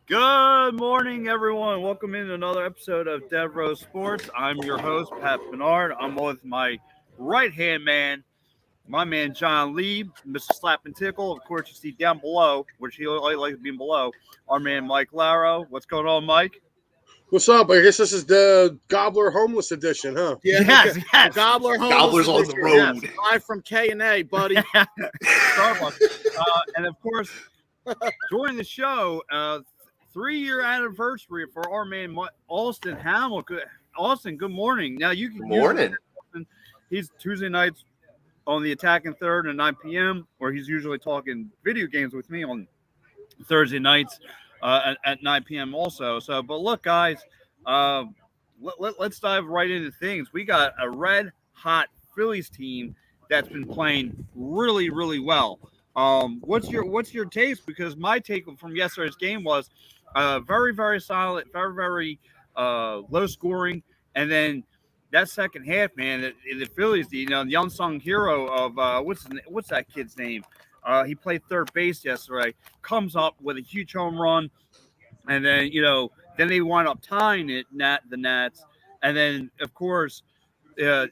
Good morning, everyone. Welcome into another episode of Dev Rose Sports. I'm your host, Pat Bernard. I'm with my right-hand man, my man John Lee, Mr. Slap and Tickle. Of course, you see down below, which he likes being below, our man Mike Laro. What's going on, Mike? What's up? I guess this is the Gobbler Homeless Edition, huh? Yeah, Yes, the yes. Gobbler Gobblers Homeless on the Edition. road. Yes. Live from K&A, buddy. Starbucks. And of course, during the show, 3-year anniversary for our man Austin Hamill. Austin, good morning. Now you can Good morning. He's Tuesday nights on the Attacking Third at 9 p.m. where he's usually talking video games with me on Thursday nights at 9 p.m. also. So, but look, guys, let's dive right into things. We got a red hot Phillies team that's been playing really, really well. What's your taste? Because my take from yesterday's game was very, very solid, very, very low scoring, and then that second half, man, the Phillies, the unsung hero of what's that kid's name? He played third base yesterday. Comes up with a huge home run, and then they wind up tying the Nats, and then of course,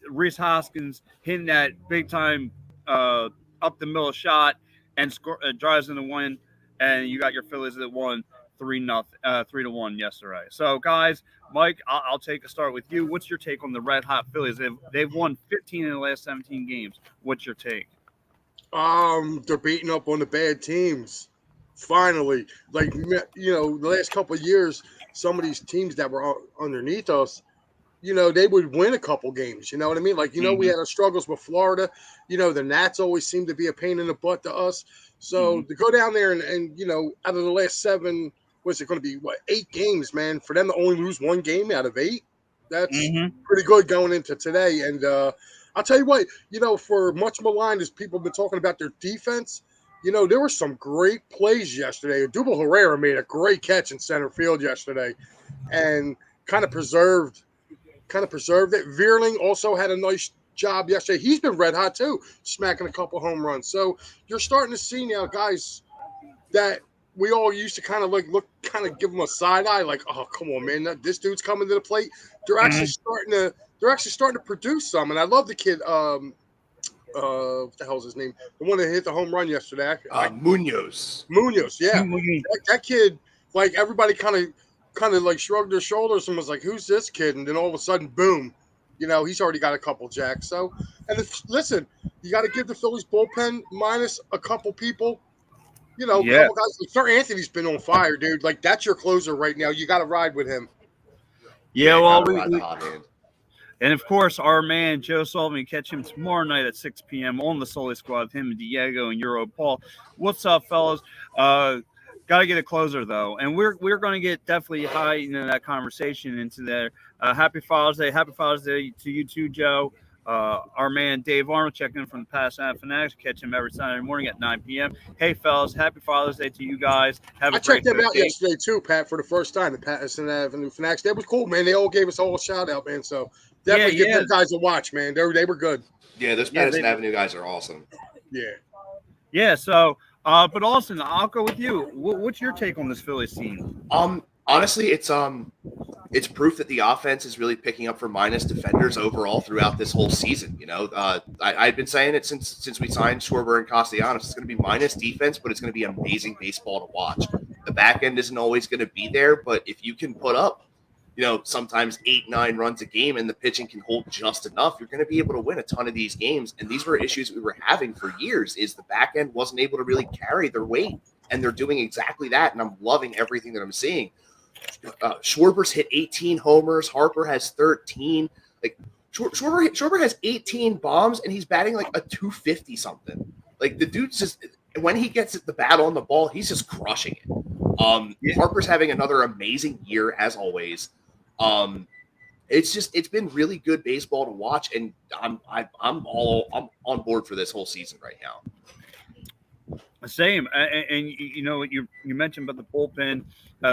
Reese Hoskins hitting that big time up the middle shot and drives in the win, and you got your Phillies that won 3-1 yesterday. So, guys, Mike, I'll take a start with you. What's your take on the red hot Phillies? They've won 15 in the last 17 games. What's your take? They're beating up on the bad teams. Finally, the last couple of years, some of these teams that were underneath us, they would win a couple games. You know what I mean? We had our struggles with Florida. The Nats always seem to be a pain in the butt to us. So to go down there and out of the last 7, what's it going to be? 8 games, man? For them to only lose 1 game out of 8, that's pretty good going into today. And I'll tell you what, for much maligned as people have been talking about their defense, there were some great plays yesterday. Double Herrera made a great catch in center field yesterday, and kind of preserved it. Veerling also had a nice job yesterday. He's been red hot too, smacking a couple home runs. So you're starting to see now guys that we all used to kind of give them a side eye, like, oh, come on, man, this dude's coming to the plate. They're actually starting to produce some, and I love the kid. What the hell's his name? The one that hit the home run yesterday. Munoz. Munoz, yeah. That kid, like, everybody kind of like shrugged their shoulders and was like, who's this kid? And then all of a sudden, boom, he's already got a couple jacks. So, and listen, you got to give the Phillies bullpen minus a couple people. A couple guys. Like Sir Anthony's been on fire, dude. Like, that's your closer right now. You got to ride with him. Yeah, well, hand. and of course, our man Joe Sullivan, catch him tomorrow night at 6 p.m. on the Sully Squad with him and Diego and Euro Paul. What's up, fellas? Got to get a closer though, and we're going to get definitely high into that conversation into there. Happy Father's Day to you too, Joe. Our man Dave Arnold checking in from the past Fanatics. Catch him every Saturday morning at 9 p.m. Hey, fellas, happy Father's Day to you guys. I checked them out yesterday too, Pat, for the first time. The Patterson Avenue Fanatics. That was cool, man. They all gave us all a shout out, man. So definitely give them guys a watch, man. They were good. Yeah, those Patterson Avenue guys are awesome. Yeah. So, but Austin, I'll go with you. What's your take on this Phillies team? Honestly, it's proof that the offense is really picking up for minus defenders overall throughout this whole season. I've been saying it since we signed Schwarber and Castellanos. It's going to be minus defense, but it's going to be amazing baseball to watch. The back end isn't always going to be there, but if you can put up, sometimes 8-9 runs a game and the pitching can hold just enough, you're going to be able to win a ton of these games. And these were issues we were having for years, is the back end wasn't able to really carry their weight. And they're doing exactly that. And I'm loving everything that I'm seeing. Schwarber's hit 18 homers. Harper has 13. Like Schwarber has 18 bombs and he's batting like a 250 something. Like the dude's just, when he gets the bat on the ball, he's just crushing it. Harper's having another amazing year as always. It's been really good baseball to watch, and I'm on board for this whole season right now. Same, and you mentioned about the bullpen,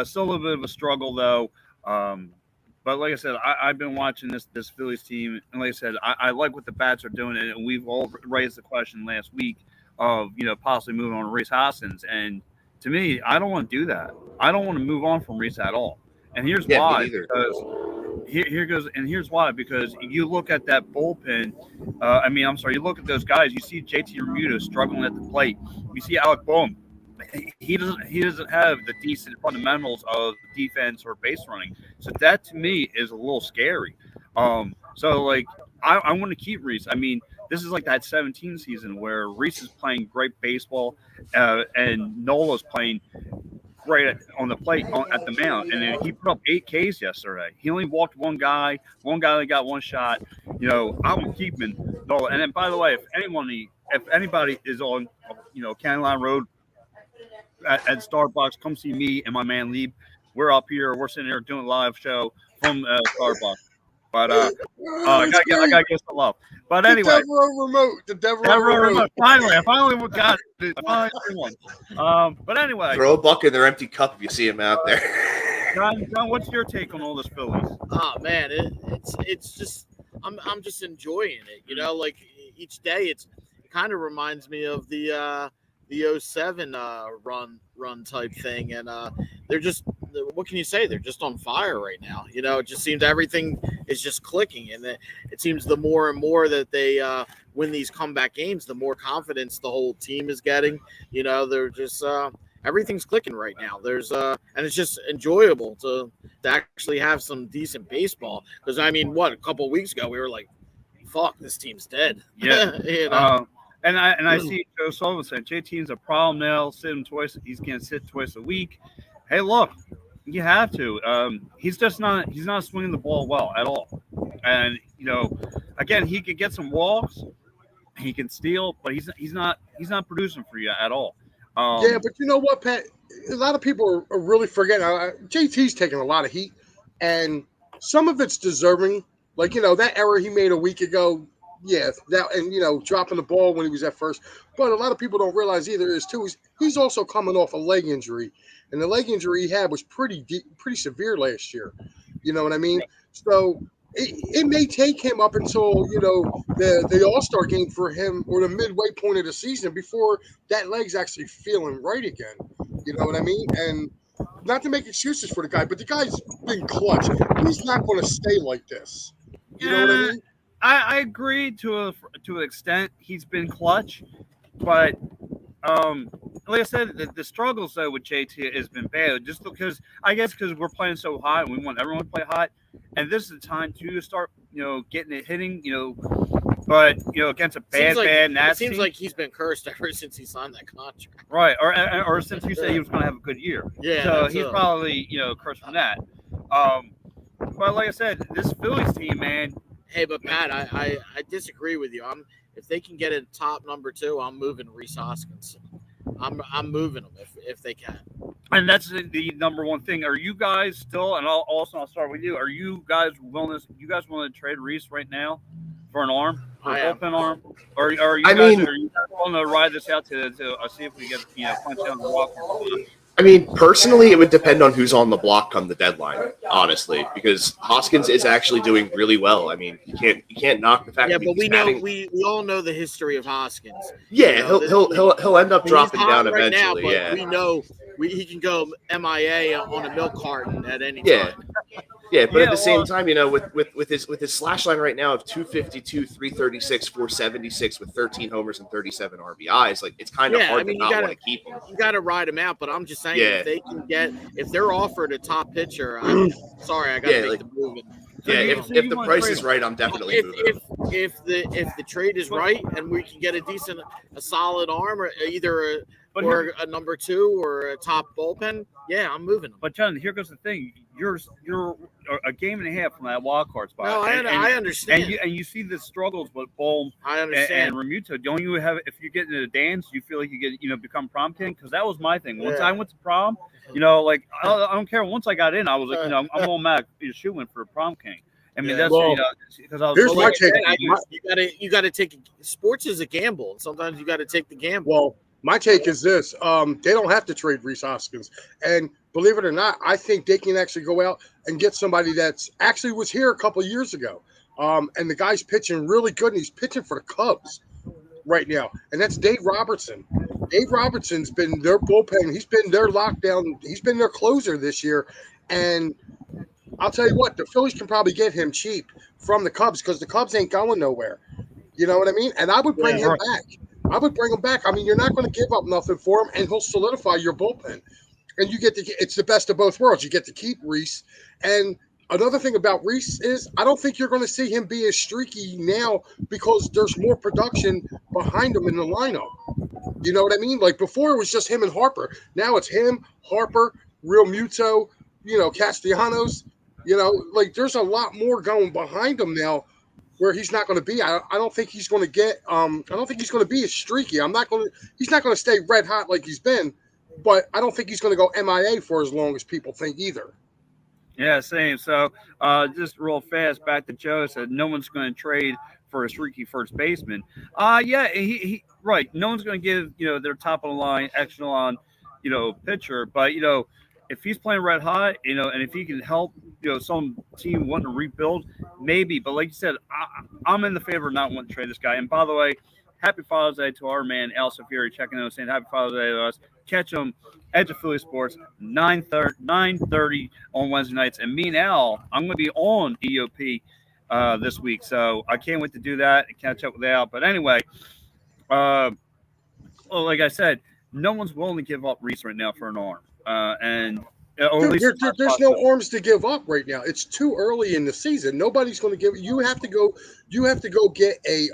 still a little bit of a struggle though. But like I said, I've been watching this Phillies team, and like I said, I like what the bats are doing, and we've all raised the question last week of possibly moving on to Reese Hoskins, and to me, I don't want to do that. I don't want to move on from Reese at all. And here's Yeah, me why. neither. Because here goes, and here's why. Because you look at that bullpen. You look at those guys. You see JT Remuda struggling at the plate. You see Alec Bohm. He doesn't have the decent fundamentals of defense or base running. So that to me is a little scary. So like I want to keep Reese. I mean, this is like that 17 season where Reese is playing great baseball, and Nola's playing great on the plate at the mound, and then he put up 8 Ks yesterday. He only walked one guy. One guy only got one shot. I'm keeping Nola. And then by the way, if anybody is on County Line Road at Starbucks, come see me and my man Lee. We're up here. We're sitting here doing a live show from Starbucks. But I gotta get some love. But anyway, the Devereaux remote. Finally, I finally got it. I finally won. But anyway, Throw a buck in their empty cup if you see him out there. John, what's your take on all this Phillies? Oh man, it's just I'm just enjoying it. Like each day, it kind of reminds me of the 07 run type thing, and they're just, what can you say, they're just on fire right now. It just seems everything is just clicking, and it seems the more and more that they win these comeback games, the more confidence the whole team is getting. They're just everything's clicking right now. There's and it's just enjoyable to actually have some decent baseball, because a couple of weeks ago we were like, fuck, this team's dead. Yeah. And I see Joe Sullivan saying JT's a problem now. He's going to sit twice a week. Hey, look, you have to. He's not swinging the ball well at all. And again, he could get some walks, he can steal, but he's not producing for you at all. Yeah, but you know what, Pat? A lot of people are really forgetting. JT's taking a lot of heat, and some of it's deserving. Like that error he made a week ago. Yeah, that, and dropping the ball when he was at first. But a lot of people don't realize either is too. He's also coming off a leg injury, and the leg injury he had was pretty severe last year. You know what I mean? So it may take him up until the All-Star game for him, or the midway point of the season, before that leg's actually feeling right again. You know what I mean? And not to make excuses for the guy, but the guy's been clutch. He's not going to stay like this. You know what I mean? I agree to an extent. He's been clutch, but like I said, the struggles though with JT has been bad. Just because we're playing so hot and we want everyone to play hot, and this is the time to start getting it hitting. But against a bad Nats it seems team, like he's been cursed ever since he signed that contract. Right, or since you said he was going to have a good year. Yeah, so he's probably cursed from that. But like I said, this Phillies team, man. Hey, but Pat, I disagree with you. If they can get a top number 2, I'm moving Rhys Hoskins. I'm moving them if they can. And that's the number one thing. Are you guys still? And I'll start with you. Are you guys willing to trade Rhys right now for an arm, for a bullpen arm, or are you guys willing to ride this out to see if we get punch down the walk? Personally, it would depend on who's on the block come the deadline, honestly, because Hoskins is actually doing really well. You can't knock the fact. Yeah, but we all know the history of Hoskins. Yeah, he'll end up dropping down right eventually. Now, but yeah, we know he can go MIA on a milk carton at any time. Yeah, but at the same time, with his slash line right now of 252, 336, 476 with 13 homers and 37 RBIs, like it's kind of hard to not want to keep him. You got to ride him out, but I'm just saying if they're offered a top pitcher, sorry, I got to make the move. Yeah, if the price is right, I'm definitely moving. If the trade is right and we can get a solid arm, or either a number 2 or a top bullpen, yeah, I'm moving them. But John, here goes the thing: you're a game and a half from that wild card spot. No, I understand. And you see the struggles with Bohm. I understand. And Remuto. Don't you have? If you get into the dance, you feel like you get become prom king? Because that was my thing. Once I went to prom, I don't care. Once I got in, I was like, I'm all mad. Shooting for prom king. That's because I was. Here's my take. You got to take. Sports is a gamble, and sometimes you got to take the gamble. Well, my take is this: they don't have to trade Rhys Hoskins, and believe it or not, I think they can actually go out and get somebody that's actually was here a couple of years ago, and the guy's pitching really good, and he's pitching for the Cubs right now, and that's Dave Robertson. Dave Robertson's been their bullpen. He's been their lockdown. He's been their closer this year. And I'll tell you what, the Phillies can probably get him cheap from the Cubs because the Cubs ain't going nowhere. You know what I mean? And I would bring him back. I would bring him back. I mean, you're not going to give up nothing for him, and he'll solidify your bullpen. And you get it's the best of both worlds. You get to keep Reese. And another thing about Reese is I don't think you're going to see him be as streaky now because there's more production behind him in the lineup. You know what I mean? Like before it was just him and Harper. Now it's him, Harper, Real Muto, Castellanos. Like there's a lot more going behind him now where he's not going to be. I don't think he's going to get I don't think he's going to be as streaky. He's not going to stay red hot like he's been, but I don't think he's going to go MIA for as long as people think either. Yeah, same. So just real fast, back to Joe said no one's going to trade for a streaky first baseman. Yeah, he right. No one's going to give their top of the line echelon pitcher, but if he's playing red hot, and if he can help some team wanting to rebuild, maybe. But like you said, I'm in the favor of not wanting to trade this guy. And by the way, happy Father's Day to our man Al Safiri checking in saying happy Father's Day to us. Catch him Edge of Philly Sports 9:30 on Wednesday nights. And me and Al, I'm going to be on EOP this week, so I can't wait to do that and catch up with Al. But anyway, like I said, no one's willing to give up Reese right now for an arm, there's no arms to give up right now. It's too early in the season. Nobody's going to give. You have to go get a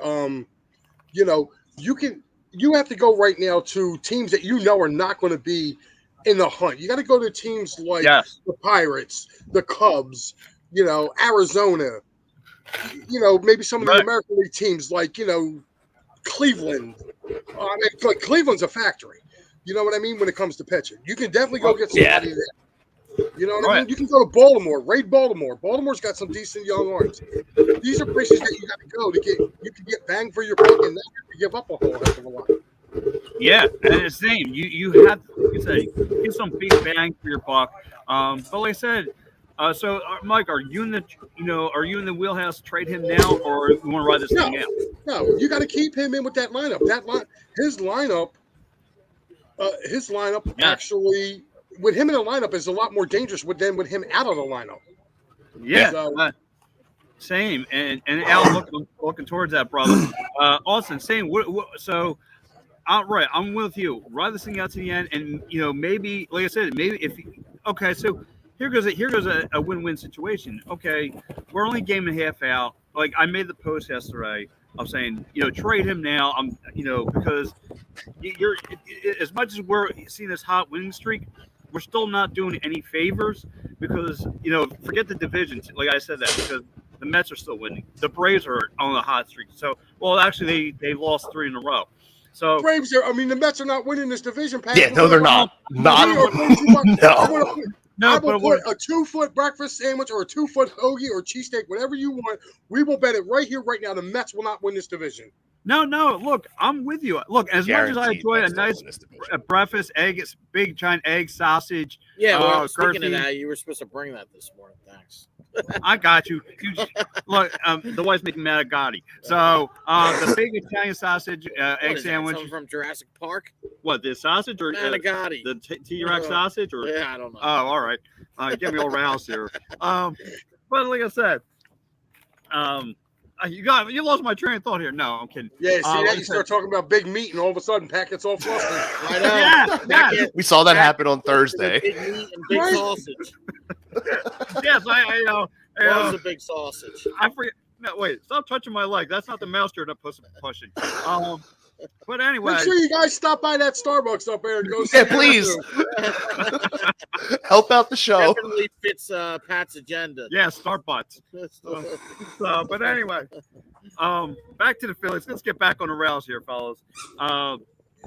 you have to go right now to teams that are not going to be in the hunt. You got to go to teams like the Pirates, the Cubs, Arizona, maybe some of the American League teams like, Cleveland. Cleveland's a factory. You know what I mean? When it comes to pitching, you can definitely go get somebody there. You know what I mean? You can go to Baltimore, raid Baltimore. Baltimore's got some decent young arms. These are places that you got to go to get. You can get bang for your buck and not have to give up a whole heck of a lot. Yeah, and it's the same. You have to, like you say, get some big bang for your buck. But like I said, so Mike, are you in the wheelhouse to trade him now, or you want to ride this thing out? No, you got to keep him in with that lineup. His lineup actually, with him in the lineup, is a lot more dangerous than with him out of the lineup. Yeah, so, same. And Al looking towards that, brother. Austin, same. So, right, I'm with you. Ride this thing out to the end, and maybe, like I said, so here goes a win-win situation. Okay, we're only a game and a half out. Like I made the post yesterday. I'm saying, trade him now. Because you're as much as we're seeing this hot winning streak, we're still not doing any favors because forget the division. Like I said that because the Mets are still winning. The Braves are on a hot streak. So, actually they lost 3 in a row. So Braves are. I mean, the Mets are not winning this division. Pat. Yeah, no, they're not. No. I will put a 2-foot breakfast sandwich or a 2-foot hoagie or cheesesteak, whatever you want. We will bet it right here, right now. The Mets will not win this division. No. Look, I'm with you. Look, as much as I enjoy a nice breakfast, big giant egg, sausage. Yeah, speaking of that, you were supposed to bring that this morning. Thanks. I got you. Look, the wife's making manicotti. So the big Italian sausage egg sandwich from Jurassic Park. What, the sausage or manicotti? The T-Rex sausage? Or yeah, I don't know. Oh, all right. Get me all roused here. But like I said, you lost my train of thought here. No, I'm kidding. Yeah, see that you start talking about big meat, and all of a sudden packets all flustered. I know. Yeah. We saw that happen on Thursday. Big meat and big sausage. Yes, I know. That was a big sausage. I forget. No, wait. Stop touching my leg. That's not the mouse you're pushing. But anyway, make sure you guys stop by that Starbucks up there and go. Yeah, please. Help out the show. Definitely fits Pat's agenda. Yeah, Starbucks. But anyway, back to the Phillies. Let's get back on the rails here, fellas. Like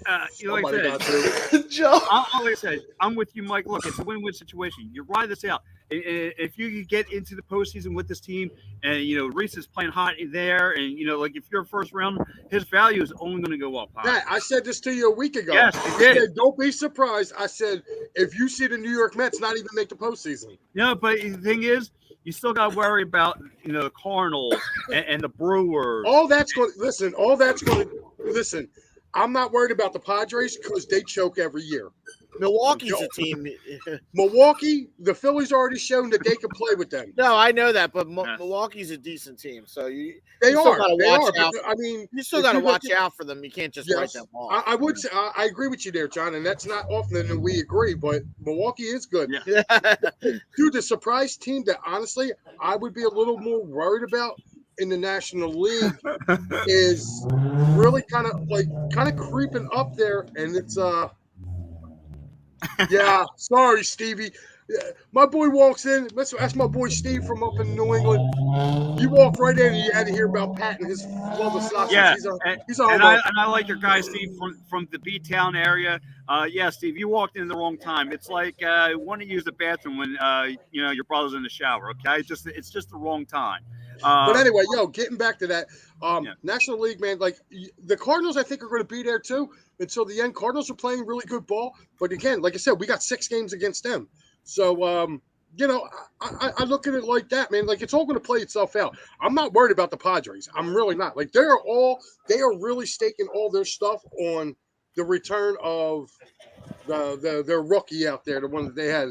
I said, Joe. Like I said, I'm with you, Mike. Look, it's a win-win situation. You ride this out. If you get into the postseason with this team, and Reese is playing hot there, and like if you're first round, his value is only going to go up. Pat, I said this to you a week ago. Yes, you did. I said, don't be surprised. I said if you see the New York Mets not even make the postseason. Yeah, but the thing is, you still got to worry about the Cardinals and the Brewers. All that's going to listen. I'm not worried about the Padres because they choke every year. Milwaukee's a team. Milwaukee, the Phillies already shown that they can play with them. No, I know that, but Yeah. Milwaukee's a decent team. So you They still are. gotta They watch are. out. But, I mean, You still if got to you look watch out for them. You can't just write them off. I would say I agree with you there, John, and that's not often that we agree. But Milwaukee is good. Yeah. Dude, the surprise team that honestly I would be a little more worried about in the National League is really kind of creeping up there, and it's yeah. Sorry, Stevie. Yeah, my boy walks in. That's my boy Steve from up in New England. You walk right in, and you had to hear about Pat and his love of sausage. Yeah, He's a and homo. I like your guy Steve from the B Town area. Yeah, Steve, you walked in the wrong time. It's like want to use the bathroom when your brother's in the shower. Okay, it's just the wrong time. But anyway, getting back to that, Yeah. National League, man, like the Cardinals, I think are going to be there too until the end. Cardinals are playing really good ball, but again, like I said, we got 6 games against them. So, I look at it like that, man. Like it's all going to play itself out. I'm not worried about the Padres. I'm really not. Like they are really staking all their stuff on the return of their rookie out there, the one that they had.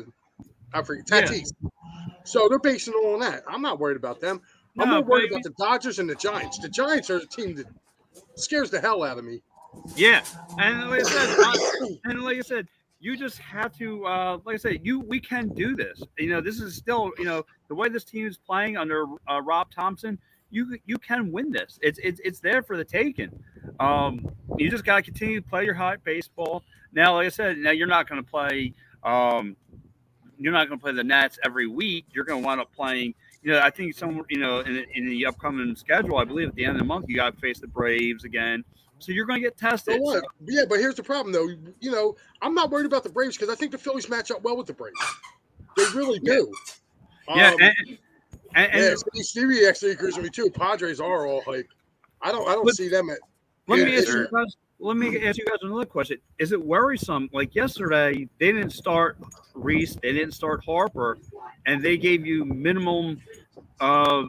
I forget Tatis. So they're basing it on that. I'm not worried about them. I'm more worried about the Dodgers and the Giants. The Giants are a team that scares the hell out of me. Yeah, and like I said, you just have to, like I said, we can do this. This is still, the way this team is playing under Rob Thompson, you can win this. It's there for the taking. You just got to continue to play your hot baseball. Now, like I said, you're not going to play. You're not going to play the Nats every week. You're going to wind up playing. I think in the upcoming schedule, I believe at the end of the month, you got to face the Braves again. So you're going to get tested. Yeah, but here's the problem, though. I'm not worried about the Braves because I think the Phillies match up well with the Braves. They really do. Yeah, Stevie actually agrees with me too. Padres are all hype. I don't see them at. Let me ask you guys another question. Is it worrisome? Like yesterday, they didn't start Reese, they didn't start Harper, and they gave you minimum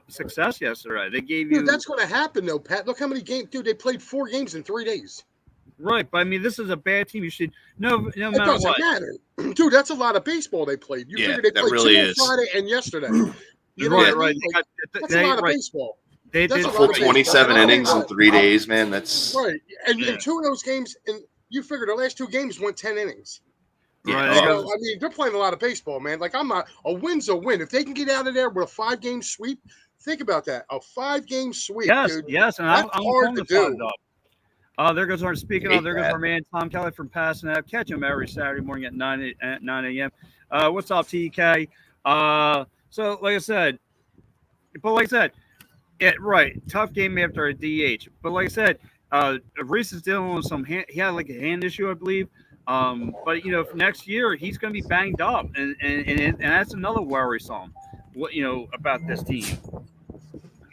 success yesterday. They gave you. Dude, that's going to happen though, Pat. Look how many games, dude. They played 4 games in 3 days. Right, but I mean, this is a bad team. You should no It matter doesn't what. matter, dude. That's a lot of baseball they played. You figure they played really 2 on is. Friday and yesterday. You know Right, what I mean? right. That's a lot of baseball. They That's did a Full lot of 27 baseball. innings in 3 days, man. That's Right, and Yeah. 2 of those games, and you figure the last 2 games went 10 innings. Right. So, I mean, they're playing a lot of baseball, man. Like a win's a win. If they can get out of there with a 5-game sweep, think about that. A 5-game sweep, dude. Yes, and That's I'm hard to do. There goes our there goes our man Tom Kelly from Passing Ave. Catch him every Saturday morning at 9 a.m. What's up, TK? So like I said, right, tough game after a DH. But like I said, Reese is dealing with he had like a hand issue, I believe. But for next year he's going to be banged up, and that's another worrisome. What about this team?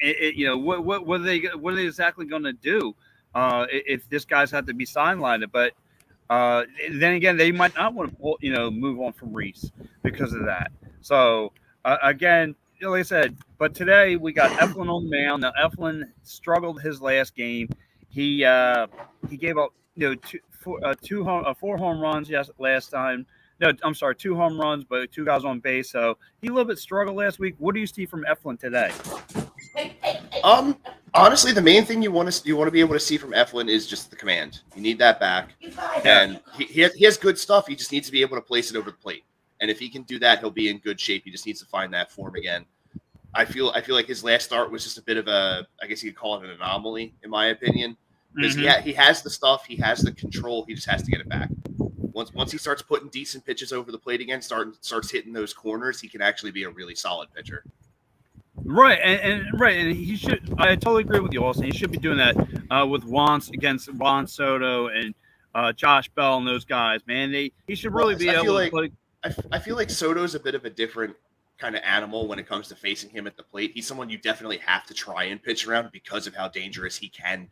What are they exactly going to do if this guy's had to be sidelined? But then again, they might not want to move on from Reese because of that. So again, like I said, but today we got Eflin on the mound. Now Eflin struggled his last game. He gave up 4 home runs last time. No, I'm sorry, 2 home runs, but 2 guys on base. So he a little bit struggled last week. What do you see from Eflin today? Honestly, the main thing you want to be able to see from Eflin is just the command. You need that back, and he has good stuff. He just needs to be able to place it over the plate. And if he can do that, he'll be in good shape. He just needs to find that form again. I feel like his last start was just a bit of a, I guess you could call it an anomaly, in my opinion, because he has the stuff, he has the control. He just has to get it back. Once he starts putting decent pitches over the plate again, starts hitting those corners, he can actually be a really solid pitcher. Right, and he should. I totally agree with you, Austin. He should be doing that with against Juan Soto and Josh Bell and those guys. Man, he should really be able to play. I feel like Soto's a bit of a different kind of animal when it comes to facing him at the plate. He's someone you definitely have to try and pitch around because of how dangerous he can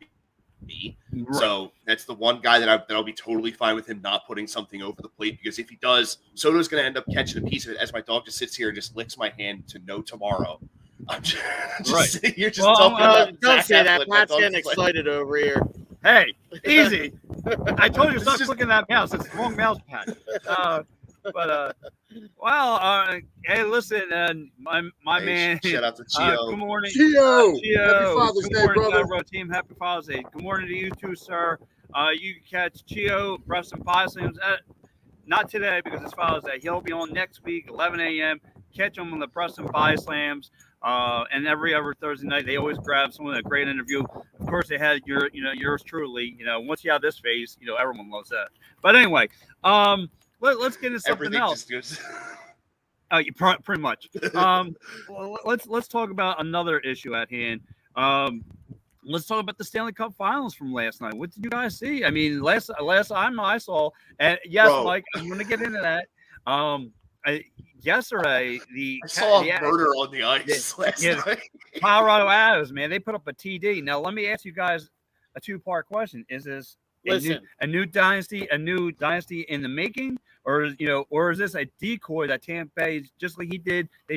be. Right. So that's the one guy that I'll be totally fine with him not putting something over the plate, because if he does, Soto's going to end up catching a piece of it, as my dog just sits here and just licks my hand to no tomorrow. I'm just sitting here just talking about don't say that. Pat's getting excited over here. Hey, easy. I told you stop clicking that mouse. It's the wrong mouse pad. Hey, listen, my man. Shout out to Chio. Good morning, Chio. Chio. Happy Father's Good Day, morning, brother. Bro Team. Happy Father's Day. Good morning to you too, sir. You can catch Chio Breast and Pie Slams not today because it's Father's Day. He'll be on next week, 11 a.m. Catch him on the Breast and Pie Slams. And every other Thursday night, they always grab someone a great interview. Of course, they had yours truly. Once you have this face, everyone loves that. But anyway, let's get into something Everything else. just goes. Pretty much. Let's talk about another issue at hand. Let's talk about the Stanley Cup Finals from last night. What did you guys see? I mean, last time I saw, and yes, Bro. Mike, I'm going to get into that. Yesterday, I saw a murder on the ice last night. Colorado Avs, man, they put up a TD. Now, let me ask you guys a two-part question: is this a new dynasty in the making, or is this a decoy that Tampa Bay, just like they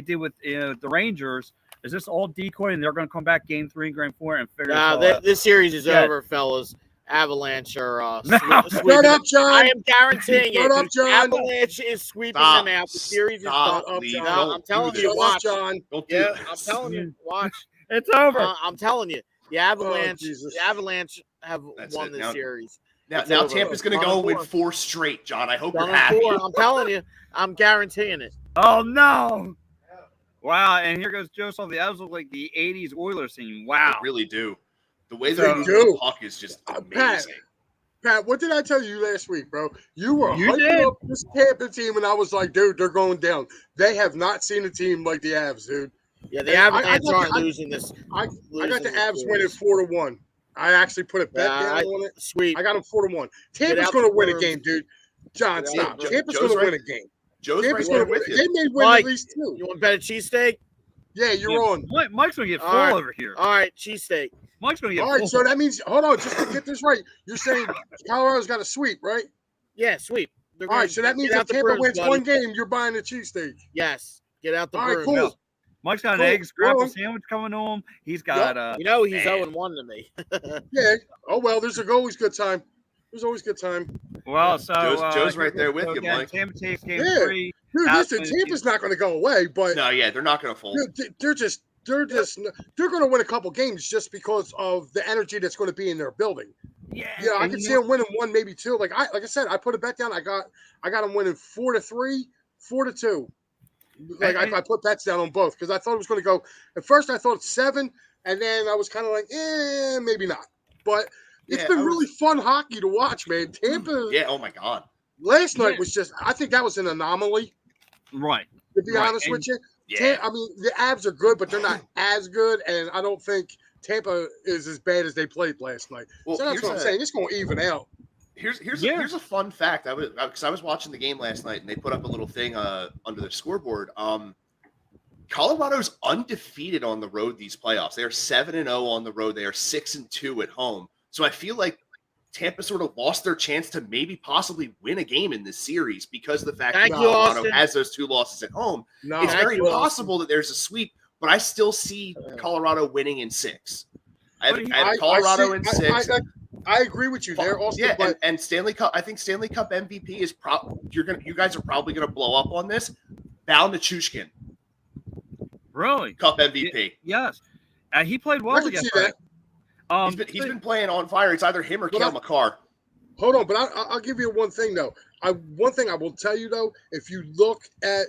did with the Rangers? Is this all decoy, and they're going to come back Game 3 and Game 4 and figure out? This series is over, fellas. Avalanche are sweeping. Shut up, John. I am guaranteeing Shut up, John. Avalanche is sweeping them out. The series is done. I'm telling you, watch. John. I'm telling you, watch. It's over. I'm telling you, the Avalanche have won this series. Now Tampa's going to go win 4 straight, John. I hope you're happy. I'm telling you, I'm guaranteeing it. Oh no! Wow, and here goes Joseph. The Avs look like the '80s Oilers team. Wow, they really do. The way they're using the puck is just amazing. Pat, what did I tell you last week, bro? You were hyping up this Tampa team, and I was like, dude, they're going down. They have not seen a team like the Avs, dude. Yeah, the Avalanche aren't losing this. I got the Avs winning 4-1. I actually put a bet down on it. Sweet. I got them 4-1. Tampa's going to win a game, dude. John, stop. Tampa's going to win a game. Tampa's going to win. They may win at least 2. You want to bet a cheesesteak? Yeah, you're on. Mike's going to get full over here. All right, cheesesteak. Mike's going to get all right, so that means, hold on, just to get this right. You're saying Colorado's got a sweep, right? Yeah, sweep. All right, so that means if Tampa wins one game, you're buying a cheesesteak. Yes. Get out the all right, broom. cool. Mike's got an egg scrambled sandwich coming on. He's got he's 0-1 to me. Yeah. Oh well, there's always good time. There's always good time. Well, so Joe's right there with you, Mike. Tampa takes Game 3. Dude, listen, Tampa's not going to go away, but no, yeah, they're not going to fold. They're going to win a couple games just because of the energy that's going to be in their building. Yeah, I can see them winning 1, maybe 2. Like I said, I put a bet down. I got them winning 4-3, 4-2. Like I put bets down on both because I thought it was going to go. At first, I thought 7, and then I was kind of like, maybe not. But it's been really fun hockey to watch, man. Tampa. Yeah. Oh my God. Last night was just. I think that was an anomaly. Right. To be honest with you. Yeah. I mean, the Avs are good, but they're not as good, and I don't think Tampa is as bad as they played last night. Well, so that's what I'm saying. It's going to even out. Here's a fun fact. I was watching the game last night, and they put up a little thing under the scoreboard. Colorado's undefeated on the road these playoffs. They are 7-0 on the road. They are 6-2 at home. So I feel like Tampa sort of lost their chance to maybe possibly win a game in this series because of the fact that Colorado has those 2 losses at home. It's very possible that there's a sweep, but I still see Colorado winning in 6. I have Colorado in 6. I agree with you there. Also, and Stanley Cup. I think Stanley Cup MVP is you guys are probably gonna blow up on this. Val Nichushkin, really, Cup MVP. Yes, he played well yesterday. He's been playing on fire. It's either him or Cale Makar. Hold on, but I'll give you one thing though. One thing I will tell you though, if you look at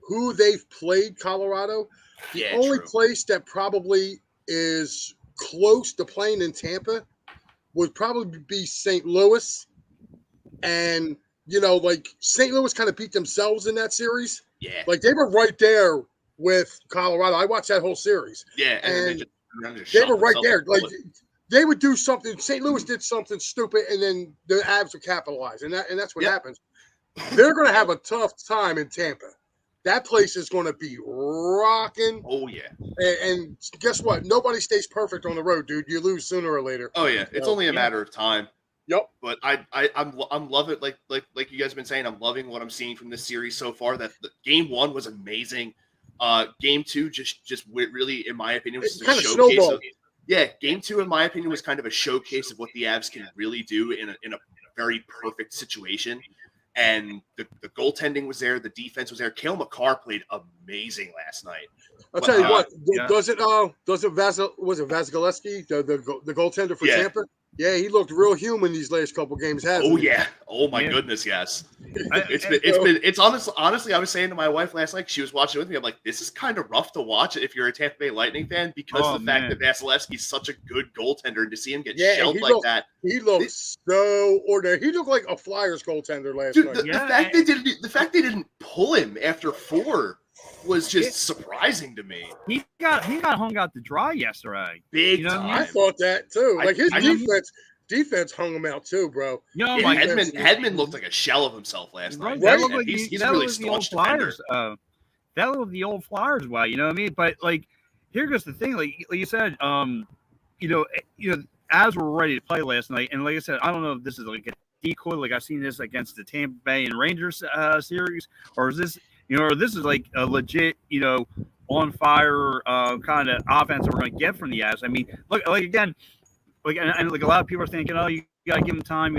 who they've played, Colorado, the only place that probably is close to playing in Tampa would probably be St. Louis. And, like St. Louis kind of beat themselves in that series. Yeah. Like they were right there with Colorado. I watched that whole series. Yeah. And they were right there. Like they would do something. St. Louis did something stupid, and then the Avs would capitalize. And that's what happens. They're going to have a tough time in Tampa. That place is going to be rocking. Oh, yeah. And guess what? Nobody stays perfect on the road, dude. You lose sooner or later. Oh, yeah. It's only a matter of time. Yep. But I'm loving it. Like you guys have been saying, I'm loving what I'm seeing from this series so far. That Game 1 was amazing. Game 2 just really, in my opinion, was kind of snowballed. Yeah, game 2, in my opinion, was kind of a showcase of what the Avs can really do in a very perfect situation. And the goaltending was there, the defense was there. Cale Makar played amazing last night. I'll tell you what, yeah. was it Vasilevsky, the goaltender for Yeah. Tampa? Yeah, he looked real human these last couple games, hasn't Oh he? yeah. Oh my Yeah. goodness, yes. It's It's honestly, I was saying to my wife last night, she was watching with me. I'm like, this is kind of rough to watch if you're a Tampa Bay Lightning fan because of the fact that Vasilevsky's such a good goaltender, and to see him get shelled like that. He looked so ordinary. He looked like a Flyers goaltender last Dude, night. the fact they didn't pull him after 4 was just surprising to me. He got hung out to dry yesterday. Big what I time. mean? I thought that too. Like his I- defense hung him out too, bro. Yeah, Yeah, like Hedman looked like a shell of himself last night. that Right? looked like He's that a really looked like the old staunch defender. Flyers. That looked like the old Flyers way. You know what I mean? But like, here goes the thing. Like you said, as we're ready to play last night, and like I said, I don't know if this is like a decoy, like I've seen this against the Tampa Bay and Rangers series, or is this, or this is like a legit, on fire kind of offense that we're going to get from the Avs. I mean, look, like again, like and like a lot of people are thinking, oh, you got to give them time,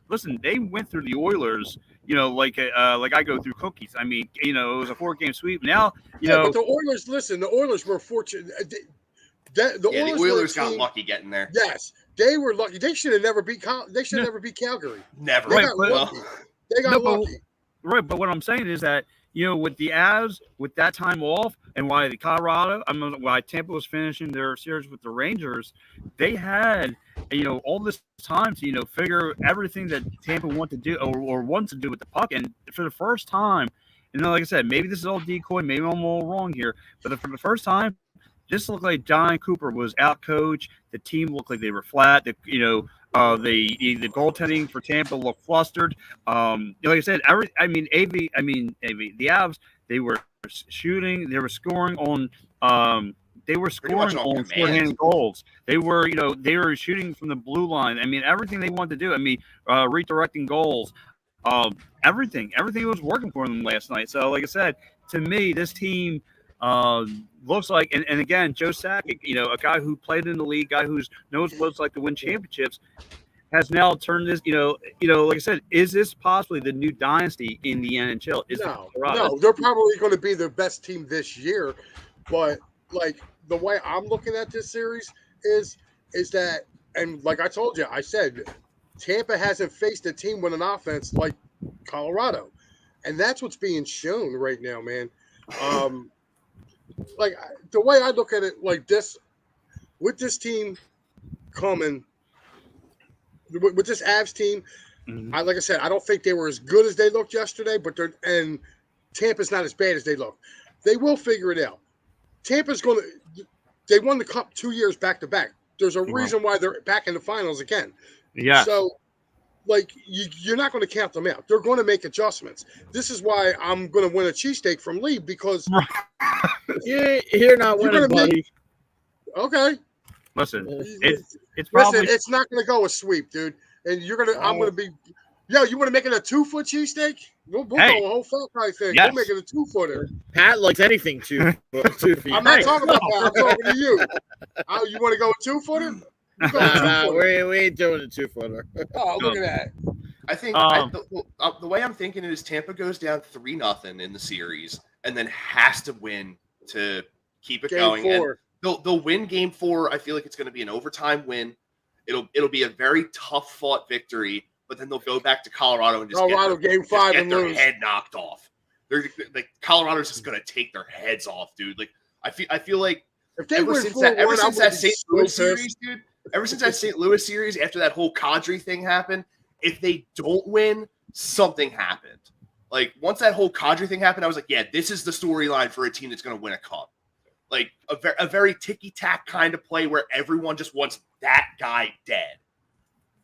Listen, they went through the Oilers, like I go through cookies. I mean, it was a 4-game sweep. Now, but the Oilers. Listen, the Oilers were fortunate. The Oilers got lucky getting there. Yes, they were lucky. They should have never beat. They should never beat Calgary. Never. They got lucky. They got lucky. Right, but what I'm saying is that with the Avs, with that time off, and why why Tampa was finishing their series with the Rangers, they had all this time to figure everything that Tampa wanted to do or wants to do with the puck, and for the first time, like I said, maybe this is all decoy, maybe I'm all wrong here, but for the first time, this looked like John Cooper was out coached. The team looked like they were flat. The goaltending for Tampa looked flustered. Like I said, the Avs, they were shooting, they were scoring on shorthanded goals. They were shooting from the blue line. I mean, everything they wanted to do. I mean, redirecting goals. Everything was working for them last night. So, like I said, to me, this team looks like, and again, Joe Sakic, a guy who played in the league, guy who knows what it's like to win championships, has now turned this, like I said, is this possibly the new dynasty in the NHL? No, they're probably going to be the best team this year, but like the way I'm looking at this series is that, and like I told you, I said Tampa hasn't faced a team with an offense like Colorado, and that's what's being shown right now, man. Like the way I look at it, like this, with this team coming, with this Avs team, like I said, I don't think they were as good as they looked yesterday, but and Tampa's not as bad as they look. They will figure it out. Tampa's they won the Cup 2 years back to back. There's a reason why they're back in the finals again. Yeah. So, like, you're not going to count them out. They're going to make adjustments. This is why I'm going to win a cheesesteak from Lee, because you're not winning, buddy. Okay. Listen, it's probably... Listen, it's not going to go a sweep, dude. And I'm going to be... Yo, you want to make it a 2-foot cheesesteak? We'll go a whole fat guy thing. Yes. We'll make it a 2-footer. Pat likes anything 2 feet. I'm not talking about that. I'm talking to you. You want to go a 2-footer? Nah, we ain't doing a 2-footer. Oh, look at that. I think the way I'm thinking it is Tampa goes down 3-0 in the series and then has to win to keep it going. Game 4. And they'll win game 4. I feel like it's going to be an overtime win. It'll be a very tough fought victory, but then they'll go back to Colorado and just game 5 and their lose. head knocked off. They're like Colorado's just going to take their heads off, dude. Like I feel like if they ever win since 4-1, that St. Louis so series, dude. Ever since that St. Louis series, after that whole Kadri thing happened, if they don't win, something happened. Like, once that whole Kadri thing happened, I was like, yeah, this is the storyline for a team that's going to win a cup. Like, a very ticky-tack kind of play where everyone just wants that guy dead.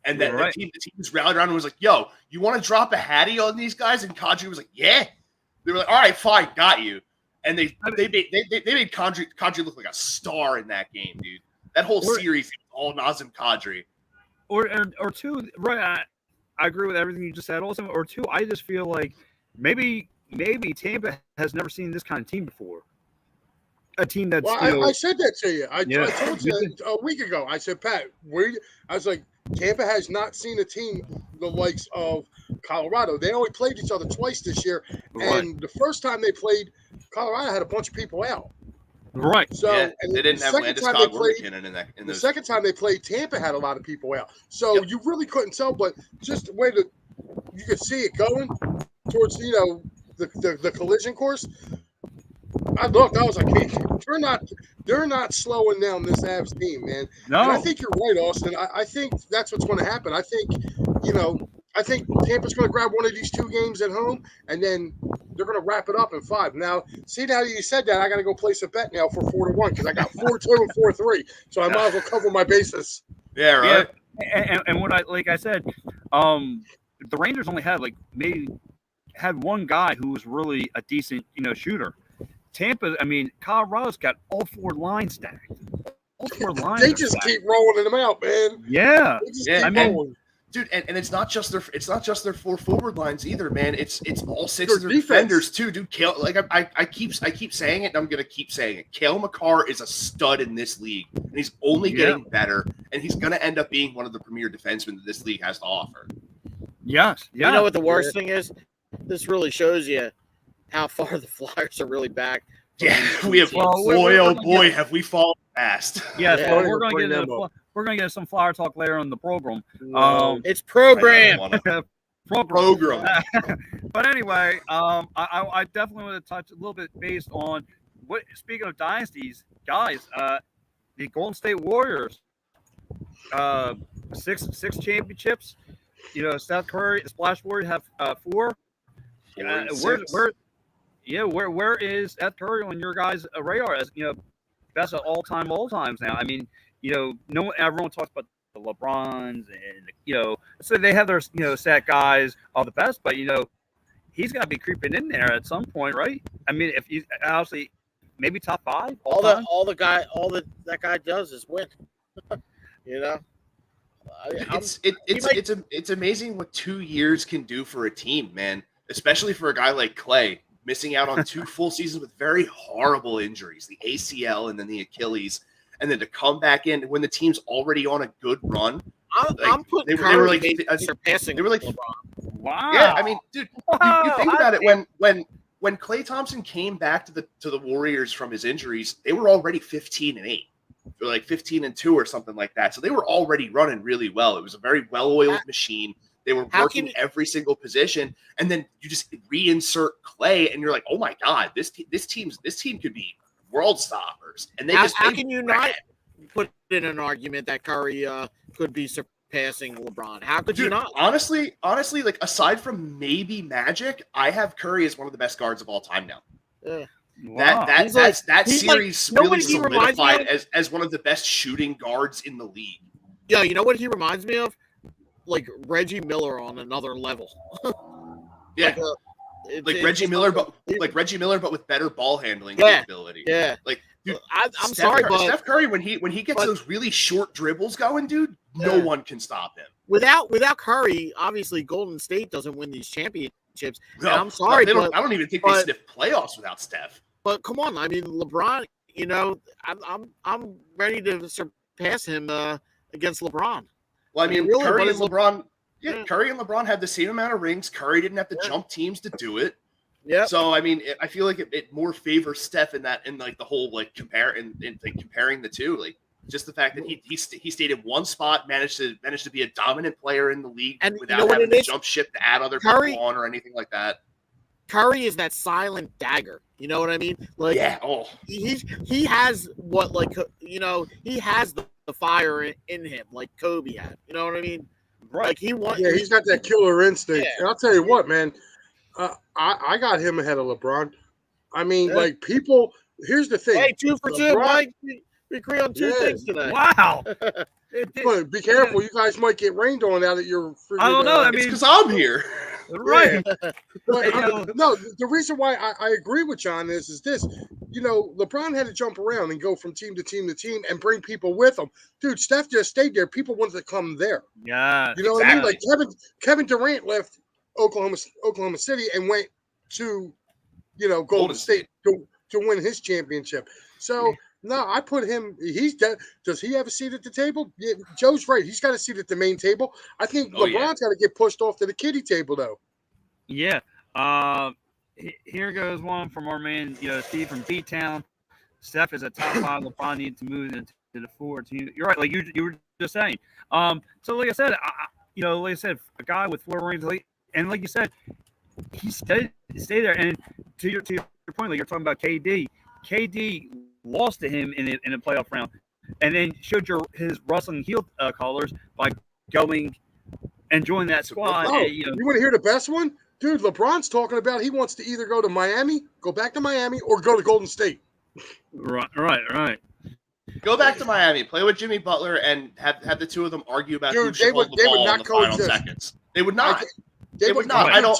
And then the team just rallied around and was like, yo, you want to drop a hattie on these guys? And Kadri was like, yeah. They were like, all right, fine, got you. And they made Kadri look like a star in that game, dude. That whole series, all Nazem Kadri. Or two, right? I agree with everything you just said. Also, or two, I just feel like maybe Tampa has never seen this kind of team before. a team that's Well, I said that to you. I Yeah. told you a week ago. I said, Pat, I was like, Tampa has not seen a team the likes of Colorado. They only played each other twice this year, right, and the first time they played, Colorado had a bunch of people out. right. So Yeah, and they didn't the have second Landeskog time they or played, McKinnon in that. In the those. second time they played, Tampa had a lot of people out. So you really couldn't tell, but just the way that you could see it going towards the collision course. I looked. I was like, hey, they're not slowing down this Avs team, man. No, And I think you're right, Austin. I think that's what's going to happen. I think Tampa's going to grab one of these 2 games at home, and then they're going to wrap it up in 5. Now that you said that, I got to go place a bet now for 4-1 because I got 4-2 and 4-3, so I might as well cover my bases. Yeah, right. and what I said, the Rangers only had maybe had one guy who was really a decent shooter. Tampa, Colorado's got all 4 lines stacked. All 4 lines. They just keep rolling them out, man. Yeah, They just keep rolling. Dude, and it's not just their 4 forward lines either, man. It's all 6 Their of their defense. defenders too, dude. I keep saying it, and I'm gonna keep saying it. Cale Makar is a stud in this league, and he's only getting better, and he's gonna end up being one of the premier defensemen that this league has to offer. Yes. Yeah. You know what the worst thing is? This really shows you how far the Flyers are really back. Yeah, we have. Boy, have we fallen fast. Yes, Yeah. well, we're gonna get some Flyer talk later on the program. It's program. Program. But anyway, I definitely want to touch a little bit based on what. Speaking of dynasties, guys, the Golden State Warriors, 6 championships. Steph Curry, the Splash Warriors have 4. Where is Steph Curry on your guys' radar as best of all times now? Everyone talks about the LeBrons and so they have their set guys are the best, but he's got to be creeping in there at some point, right? If he's obviously maybe top 5 that guy does is win. It's amazing what 2 years can do for a team, man. Especially for a guy like Clay, missing out on 2 full seasons with very horrible injuries, the ACL and then the Achilles, and then to come back in when the team's already on a good run. I'm putting they were surpassing. They were like, wow. Yeah, dude, you think about it when Klay Thompson came back to the Warriors from his injuries, they were already 15-8. Or like 15-2 or something like that. So they were already running really well. It was a very well-oiled machine. They were working every single position, and then you just reinsert Clay, and you're like, "Oh my God, this team could be world stoppers." And how can you not put in an argument that Curry could be surpassing LeBron? How could you not? Honestly, like aside from maybe Magic, I have Curry as one of the best guards of all time now. Wow. That series really solidified as one of the best shooting guards in the league. Yeah, you know what he reminds me of? Like Reggie Miller on another level. Yeah, Reggie Miller, but with better ball handling capability. Yeah, like dude, I'm sorry, but Steph Curry when he gets those really short dribbles going, dude, no one can stop him. Without Curry, obviously Golden State doesn't win these championships. No, I'm sorry, I don't even think they sniff playoffs without Steph. But come on, LeBron. I'm ready to surpass him against LeBron. Well, Curry and LeBron. Yeah, Curry and LeBron had the same amount of rings. Curry didn't have to jump teams to do it. Yeah. So I feel like it more favors Steph in the whole comparing the two. Like just the fact that he stayed in one spot, managed to be a dominant player in the league without having to jump ship to add other people on or anything like that. Curry is that silent dagger. You know what I mean? Like he has he has the fire in him like Kobe had. You know what I mean? Right. Like he's got that killer instinct. Yeah. And I'll tell you what, man. I got him ahead of LeBron. People. Here's the thing. Hey, 2 for LeBron, 2, Mike. We agree on 2 things today. Wow. But be careful. You guys might get rained on out at your. I don't know. It's because I'm here. Right. But, no, the reason why I agree with John is this. LeBron had to jump around and go from team to team to team and bring people with him. Dude, Steph just stayed there. People wanted to come there. Yeah. You know what I mean? Like Kevin Durant left Oklahoma City and went to, Golden State. to win his championship. So no, I put him. He's dead. Does he have a seat at the table? Yeah, Joe's right. He's got a seat at the main table. I think LeBron's got to get pushed off to the kiddie table though. Yeah. Here goes one from our man, Steve from B-Town. Steph is a top 5. LeBron needs to move into the 4 team. You're right, like you were just saying. So like I said, a guy with 4 rings, and like you said, he stay there. And to your point, like you're talking about KD. KD lost to him in a playoff round, and then showed his wrestling heel colors by going and joining that squad. Oh, you want to hear the best one? Dude, LeBron's talking about he wants to either go back to Miami, or go to Golden State. Right. Go back to Miami, play with Jimmy Butler, and have the two of them argue about who Dude, should hold the ball in the final coexist. seconds. They would not. They would not. I don't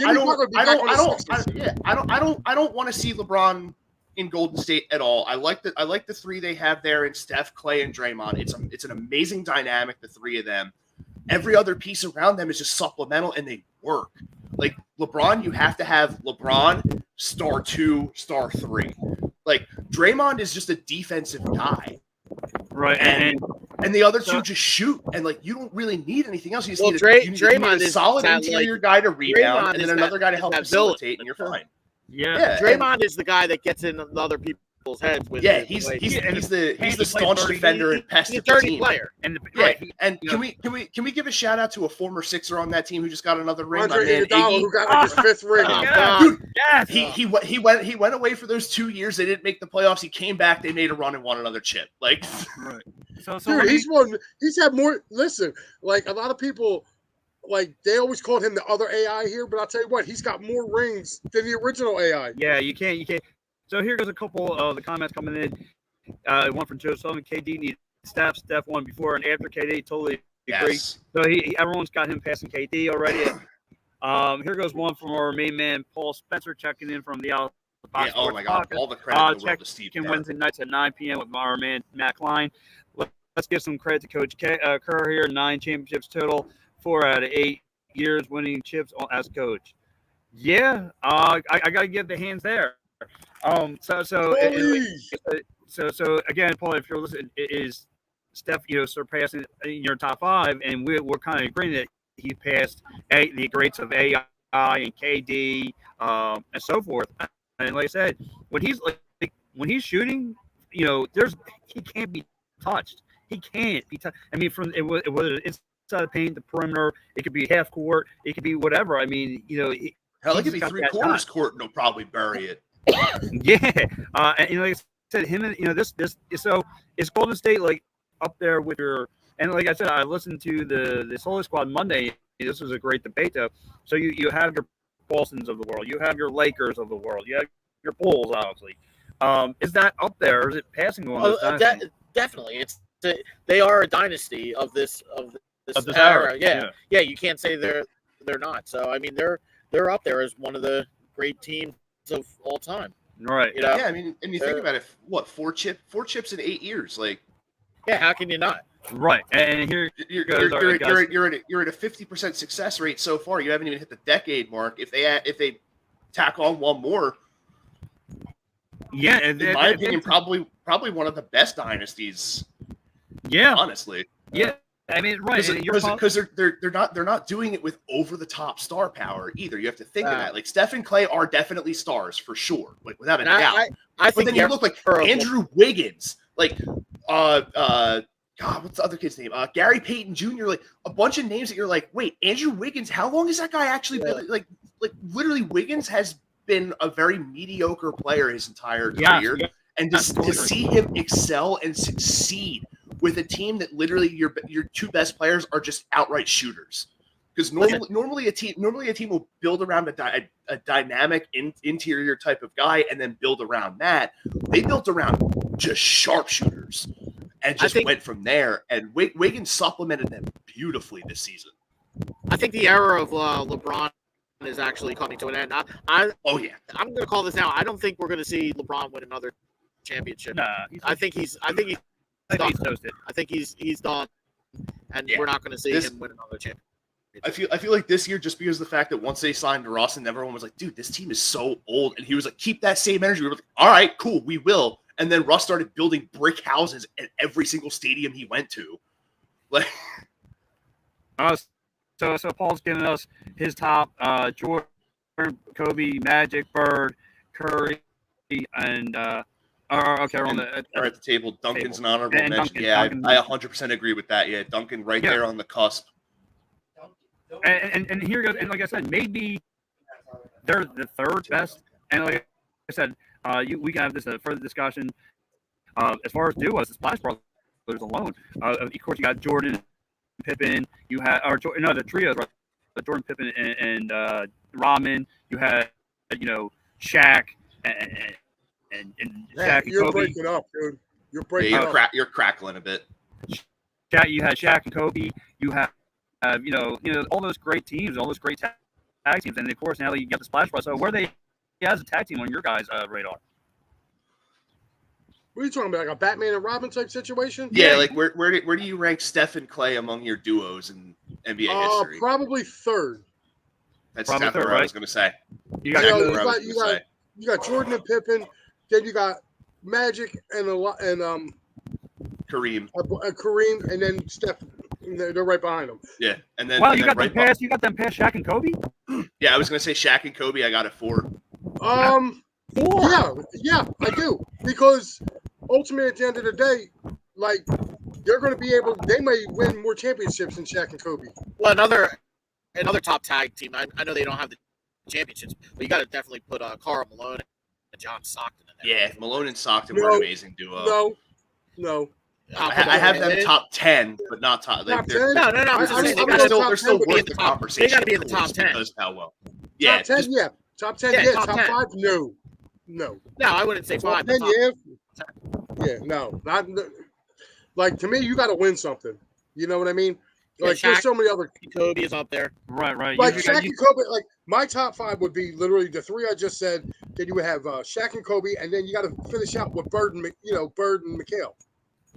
want to see LeBron in Golden State at all. I like the 3 they have there in Steph, Clay, and Draymond. It's an amazing dynamic, the 3 of them. Every other piece around them is just supplemental, and they work. Like LeBron, you have to have LeBron, star 2, star 3. Like Draymond is just a defensive guy, right? And the other 2 just shoot, and like you don't really need anything else. You just need Draymond a solid interior guy to rebound, and then another guy to help facilitate, and you're fine. Yeah. Draymond is the guy that gets in other people's heads with. He's the staunch defender and pest He's of a the dirty team. player. Can we give a shout out to a former Sixer on that team who just got another ring? Andre Iguodala, who got his 5th ring. Dude, he went away for those 2 years. They didn't make the playoffs. He came back. They made a run and won another chip. Like, right. So dude, he's had more. Listen, like a lot of people, like they always called him the other AI here, but I'll tell you what, he's got more rings than the original AI. Yeah, you can't. So here goes a couple of the comments coming in. One from Joe Sullivan. KD needs Steph. Steph won before and after KD. Totally agree. Yes. So everyone's got him passing KD already. Here goes one from our main man Paul Spencer checking in from the Box oh my God! Podcast. All the credit in the world to Steve Kerr. Wednesday nights at 9 p.m. with our man Matt Klein. Let's give some credit to Coach Kerr here. 9 championships total, 4 out of 8 years winning chips as coach. Yeah, I got to give the hands there. So again, Paul, if you're listening, is Steph, surpassing your top 5, and we're kind of agreeing that he passed the greats of AI and KD and so forth. And like I said, when he's shooting, he can't be touched. He can't be touched. I mean, whether it's inside the paint, the perimeter, it could be half court, it could be whatever. I mean, hell, it could be 3/4 court, and he'll probably bury it. Yeah, and like I said, him and this so is Golden State like up there with your, and like I said, I listened to the Solar Squad Monday. This was a great debate though. So you have your Bostons of the world, you have your Lakers of the world, you have your Bulls, obviously. Is that up there, or is it passing on? Definitely, they are a dynasty of this era. Yeah, you can't say they're not. So I mean, they're up there as one of the great teams of all time. Right. Yeah, I mean, and you think about it, what, 4 chips in 8 years, like. Yeah, how can you not? Right, and here you're at a 50% success rate so far. You haven't even hit the decade mark. If they tack on one more, yeah, in my opinion, probably one of the best dynasties. Yeah, honestly, yeah. I mean, right, because they're not doing it with over the top star power either. You have to think of that. Like Steph and Clay are definitely stars for sure, like without a doubt. I think then you look like Andrew Wiggins, like God, what's the other kid's name? Gary Payton Jr. Like a bunch of names that you're like, wait, Andrew Wiggins? How long has that guy actually been? Like literally, Wiggins has been a very mediocre player his entire career, and just to see him excel and succeed with a team that literally your 2 best players are just outright shooters. Because normally a team will build around a dynamic interior type of guy and then build around that. They built around just sharpshooters and just went from there. And Wiggins supplemented them beautifully this season. I think the era of LeBron is actually coming to an end. I'm going to call this now. I don't think we're going to see LeBron win another championship. Nah, I think he's done. I think he's done, and we're not going to see him win another championship. I feel like this year, just because of the fact that once they signed Russ and everyone was like, dude, this team is so old. And he was like, keep that same energy. We were like, all right, cool, we will. And then Russ started building brick houses at every single stadium he went to. Like, so Paul's giving us his top: Jordan, Kobe, Magic, Bird, Curry, and okay, we're on the are at the table. Duncan's an honorable And mention. Duncan, Yeah, Duncan. I 100% agree with that. Yeah, Duncan right there on the cusp. And here goes. And like I said, maybe they're the third best. And like I said, we can have this further discussion. As far as duos, the Splash Brothers alone. Of course, you got Jordan, Pippen. You had the trios, right? Jordan, Pippen, and Rodman. You had Shaq and Shaq and You're Kobe. breaking up, dude. You're breaking up. You're crackling a bit. You had Shaq and Kobe. You have all those great teams, all those great tag teams, and of course now you got the Splash Brothers. So where are they as a tag team on your guys' radar? What are you talking about? Like a Batman and Robin type situation? Yeah, like where do you rank Steph and Clay among your duos in NBA history? Probably third. That's probably exactly third, what I right? was going to say. You got You got Jordan and Pippen. Then you got Magic and Kareem. Kareem, and then Steph. They're right behind them. Yeah, and then you got them past Shaq and Kobe. Yeah, I was going to say Shaq and Kobe. I got it 4. Yeah, I do, because ultimately at the end of the day, like they're going to be able. They may win more championships than Shaq and Kobe. Well, another top tag team. I know they don't have the championships, but you got to definitely put Karl Malone and John Stockton in there. Yeah, Malone and Stockton were an amazing duo. No. I have them top 10, but not top. Like, Top 10? No. They're still worth the conversation. They got to be in the top 10. Because how well? Yeah, top 10, yeah. Top 10, yeah. Top 5, no. No, I wouldn't say 5. 10, yeah, no. Not like, to me, you got to win something. You know what I mean? Like, there's so many other. Kobe is up there. Right. Like Shaq and Kobe, like my top 5 would be literally the 3 I just said. Then you would have Shaq and Kobe, and then you got to finish out with Bird and McHale.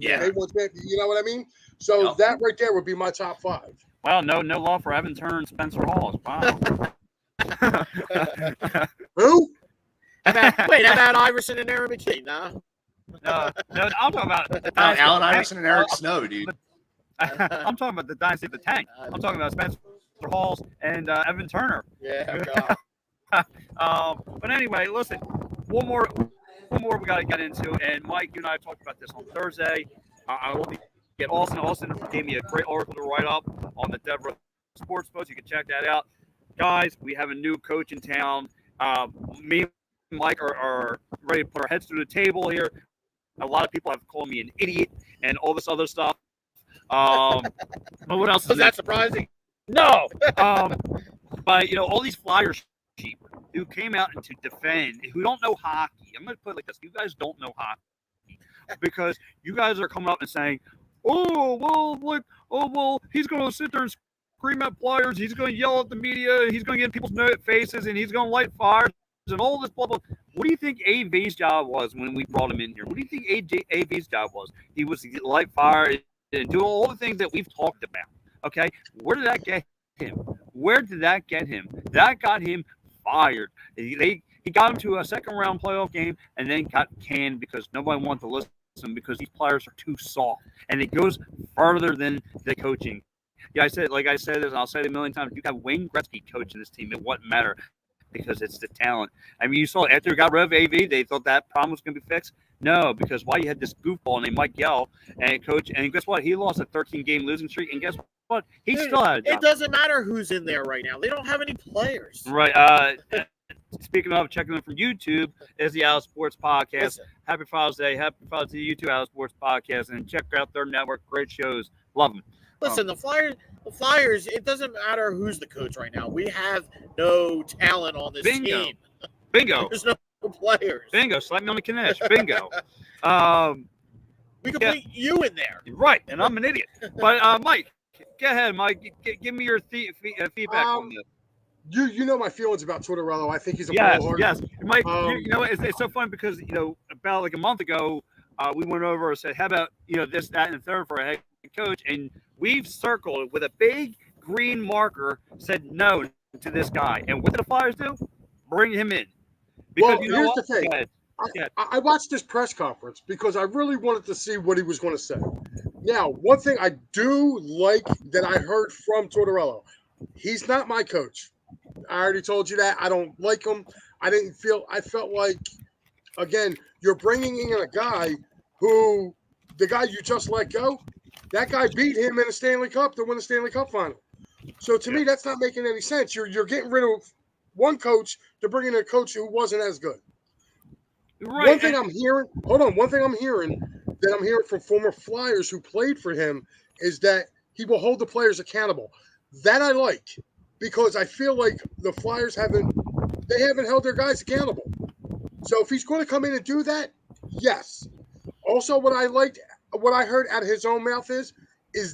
Yeah. They want that, you know what I mean? So that right there would be my top 5. Wow, no love for Evan Turner and Spencer Hawes. Wow. Who? How about Iverson and Aaron McKee? No, I'm talking about Allen Iverson and Eric Snow, dude. I'm talking about the dynasty of the tank. I'm talking about Spencer Hawes and Evan Turner. Yeah. But anyway, listen, one more we got to get into. And Mike, you and I talked about this on Thursday. I want to get Austin. Austin gave me a great article to write up on the Deborah Sports Post. You can check that out. Guys, we have a new coach in town. Me and Mike are ready to put our heads through the table here. A lot of people have called me an idiot and all this other stuff. But what else is that surprising? No. But all these Flyers sheep who came out and to defend, who don't know hockey. I'm going to put it like this: you guys don't know hockey because you guys are coming up and saying, "Oh well, he's going to sit there and scream at players. He's going to yell at the media. He's going to get in people's faces, and he's going to light fires and all this blah blah." What do you think AV's job was when we brought him in here? What do you think AV's job was? He was to light fire and do all the things that we've talked about. Okay, where did that get him? Where did that get him? That got him fired. He got him to a second round playoff game and then got canned because nobody wanted to listen because these players are too soft. And it goes further than the coaching. Yeah, I said this, and I'll say it a million times. You have Wayne Gretzky coaching this team. It wouldn't matter because it's the talent. I mean, you saw after we got rid of AV, they thought that problem was going to be fixed. No, because why you had this goofball named Mike Yell and coach, and guess what? He lost a 13-game losing streak, and guess what? He still had a job. It doesn't matter who's in there right now. They don't have any players. Right. Speaking of checking them from YouTube, is the Out Sports Podcast. Listen. Happy Father's Day. Happy Father's Day to you too, Out Sports Podcast, and check out their network. Great shows. Love them. Listen, the Flyers, it doesn't matter who's the coach right now. We have no talent on this team. Bingo. There's no players. Bingo. Slap me on the Kanish. Bingo. We could put you in there. Right, and I'm an idiot. But, Mike, go ahead, Mike. Give me your feedback on this. You know my feelings about Tortorella. I think he's a blowhard. Yes. Mike, it's so fun because, about like a month ago, we went over and said, how about, this, that, and the third for a head coach, and we've circled with a big green marker said no to this guy. And what did the Flyers do? Bring him in. Because Well, you know here's what? the thing. Go ahead. Yeah. I watched this press conference because I really wanted to see what he was going to say. Now, one thing I do like that I heard from Tortorella, he's not my coach. I already told you that. I don't like him. I felt like, again, you're bringing in a guy who, the guy you just let go, that guy beat him in a Stanley Cup to win the Stanley Cup final. So to me, that's not making any sense. You're getting rid of one coach to bring in a coach who wasn't as good. Right. One thing I'm hearing that I'm hearing from former Flyers who played for him is that he will hold the players accountable. That I like, because I feel like the Flyers haven't held their guys accountable. So if he's going to come in and do that, yes. Also, what I heard out of his own mouth is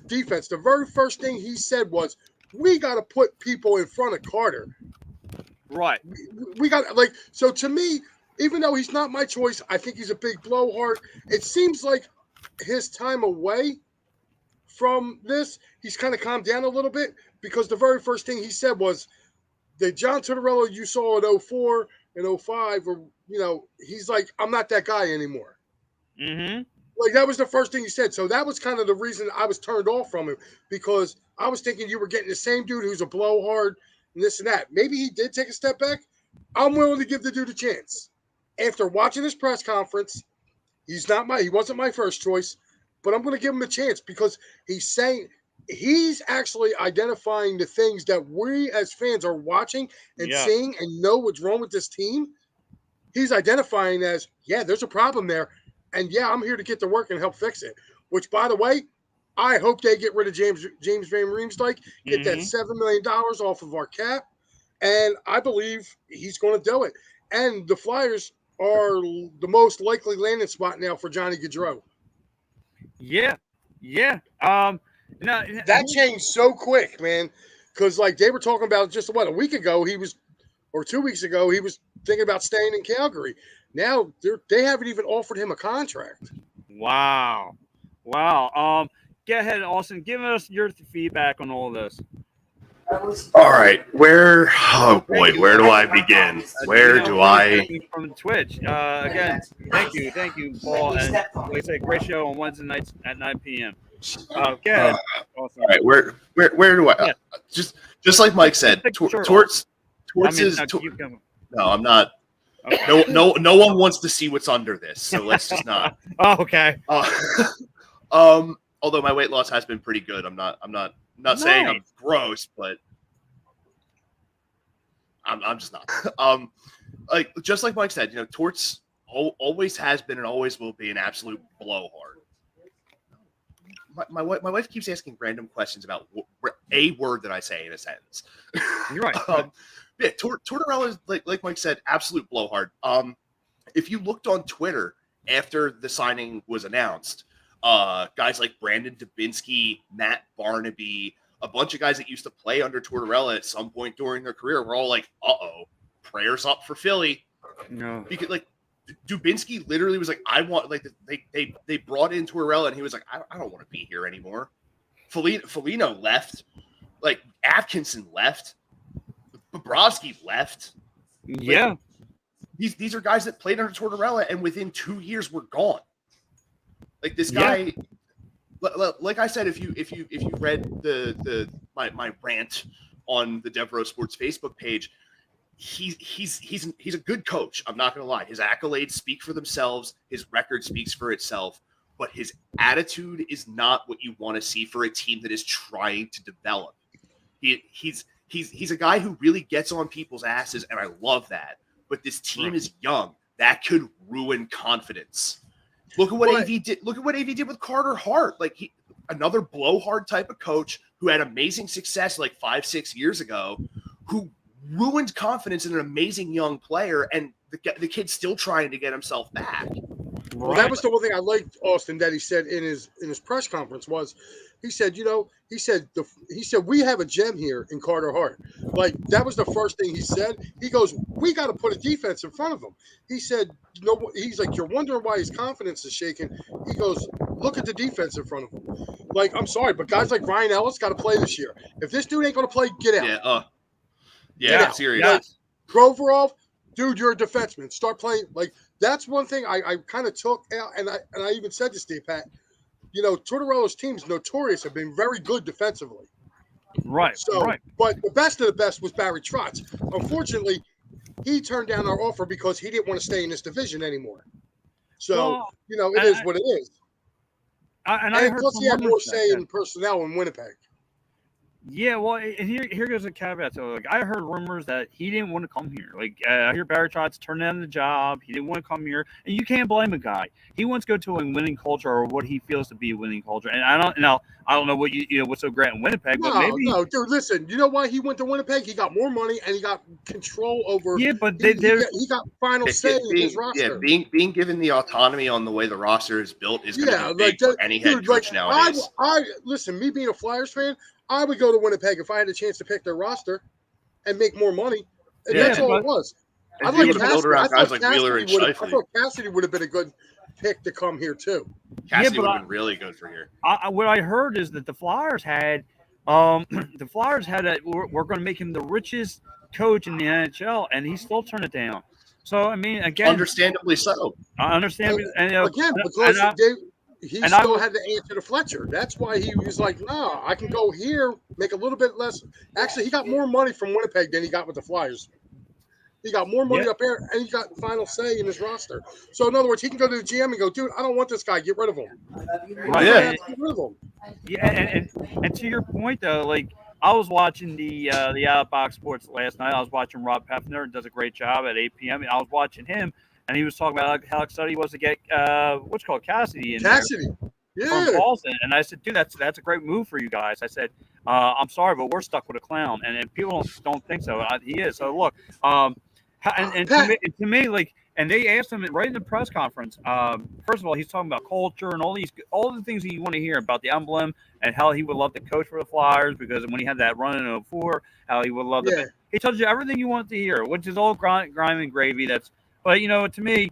defense. The very first thing he said was, we got to put people in front of Carter. Right. We got, so to me, even though he's not my choice, I think he's a big blowhard. It seems like his time away from this, he's kind of calmed down a little bit, because the very first thing he said was, the John Tortorella you saw in 04 and 05, or, he's like, I'm not that guy anymore. Mm-hmm. Like, that was the first thing he said. So that was kind of the reason I was turned off from him, because I was thinking you were getting the same dude who's a blowhard and this and that. Maybe he did take a step back. I'm willing to give the dude a chance. After watching this press conference, he wasn't my first choice, but I'm going to give him a chance, because he's actually identifying the things that we as fans are watching and seeing and know what's wrong with this team. He's identifying as, there's a problem there. And I'm here to get to work and help fix it. Which, by the way, I hope they get rid of James Van Riemsdyk, get that $7 million off of our cap, and I believe he's going to do it. And the Flyers are the most likely landing spot now for Johnny Gaudreau. Yeah. That changed so quick, man, because they were talking about just a week ago, 2 weeks ago, he was thinking about staying in Calgary. Now they haven't even offered him a contract. Wow. Go ahead, Austin. Give us your feedback on all this. All right, where do I begin? Where do I? From Twitch. Again, thank you, Paul. And like I said, great show on Wednesday nights at 9 p.m. Go ahead. Awesome. All right, where do I? Just like Mike said, Torts is. No, I'm not. Okay. No one wants to see what's under this, so let's just not. Oh, okay. Although my weight loss has been pretty good, I'm not saying I'm gross, but I'm just not. Just like Mike said, Torts always has been and always will be an absolute blowhard. My wife keeps asking random questions about a word that I say in a sentence. You're right. Tortorella is, like Mike said, absolute blowhard. If you looked on Twitter after the signing was announced, guys like Brandon Dubinsky, Matt Barnaby, a bunch of guys that used to play under Tortorella at some point during their career were all like, prayers up for Philly. No. Because Dubinsky literally was like, I want, they brought in Tortorella and he was like, I don't want to be here anymore. Foligno left. Atkinson left. Bobrovsky left. Yeah. These are guys that played under Tortorella and within 2 years were gone. This guy, like I said, if you read my rant on the Devereaux Sports Facebook page, he's a good coach. I'm not going to lie. His accolades speak for themselves. His record speaks for itself. But his attitude is not what you want to see for a team that is trying to develop. He's a guy who really gets on people's asses, and I love that. But this team is young. That could ruin confidence. Look at what AV did. Look at what AV did with Carter Hart. Another blowhard type of coach who had amazing success 5-6 years ago, who ruined confidence in an amazing young player, and the kid's still trying to get himself back. Well, that was the one thing I liked, Austin, that he said in his press conference was, he said, he said we have a gem here in Carter Hart. Like that was the first thing he said. He goes, we got to put a defense in front of him. He said, he's like, you're wondering why his confidence is shaking. He goes, look at the defense in front of him. Like, I'm sorry, but guys like Ryan Ellis got to play this year. If this dude ain't going to play, get out. Yeah, serious. Like, Provorov, dude, you're a defenseman. Start playing. Like, that's one thing I kind of took out, and I even said this to you, Pat. Tortorella's teams notorious have been very good defensively. Right. But the best of the best was Barry Trotz. Unfortunately, he turned down our offer because he didn't want to stay in this division anymore. So, it is what it is. And plus, he had more say in personnel in Winnipeg. Yeah, well, and here goes a caveat. So, like, I heard rumors that he didn't want to come here. Like, I hear Barry Trotz turned down the job. He didn't want to come here, and you can't blame a guy. He wants to go to a winning culture or what he feels to be a winning culture. And I don't know what what's so great in Winnipeg, but maybe dude. Listen, you know why he went to Winnipeg? He got more money and he got control over. Yeah, but he got final say in his roster. Yeah, being given the autonomy on the way the roster is built is going to be big for any head coach nowadays. Listen, me being a Flyers fan, I would go to Winnipeg if I had a chance to pick their roster and make more money. And that's all it was. I like build around guys like Wheeler and Scheifele. I thought Cassidy would have been a good pick to come here too. Cassidy would have been really good for here. What I heard is that the Flyers had, we're going to make him the richest coach in the NHL, and he still turned it down. So I mean, again, understandably so. I understand. Because he still had to answer to Fletcher. That's why he was like, no, I can go here, make a little bit less. Actually, he got more money from Winnipeg than he got with the Flyers. He got more money up there, and he got final say in his roster. So, in other words, he can go to the GM and go, dude, I don't want this guy. Get rid of him. Right. Yeah. Get rid of him. Yeah, and to your point, though, like, I was watching the Outbox Sports last night. I was watching Rob Peffner, does a great job at 8 p.m. And I was watching him, and he was talking about how excited he was to get Cassidy in there from Boston. And I said, dude, that's a great move for you guys. I said, I'm sorry, but we're stuck with a clown, and people don't think so. He is. So look, to me, like, and they asked him right in the press conference. First of all, he's talking about culture and all the things that you want to hear about the emblem and how he would love to coach for the Flyers because when he had that run in 2004, how he would love to. He tells you everything you want to hear, which is all grime and gravy. But to me,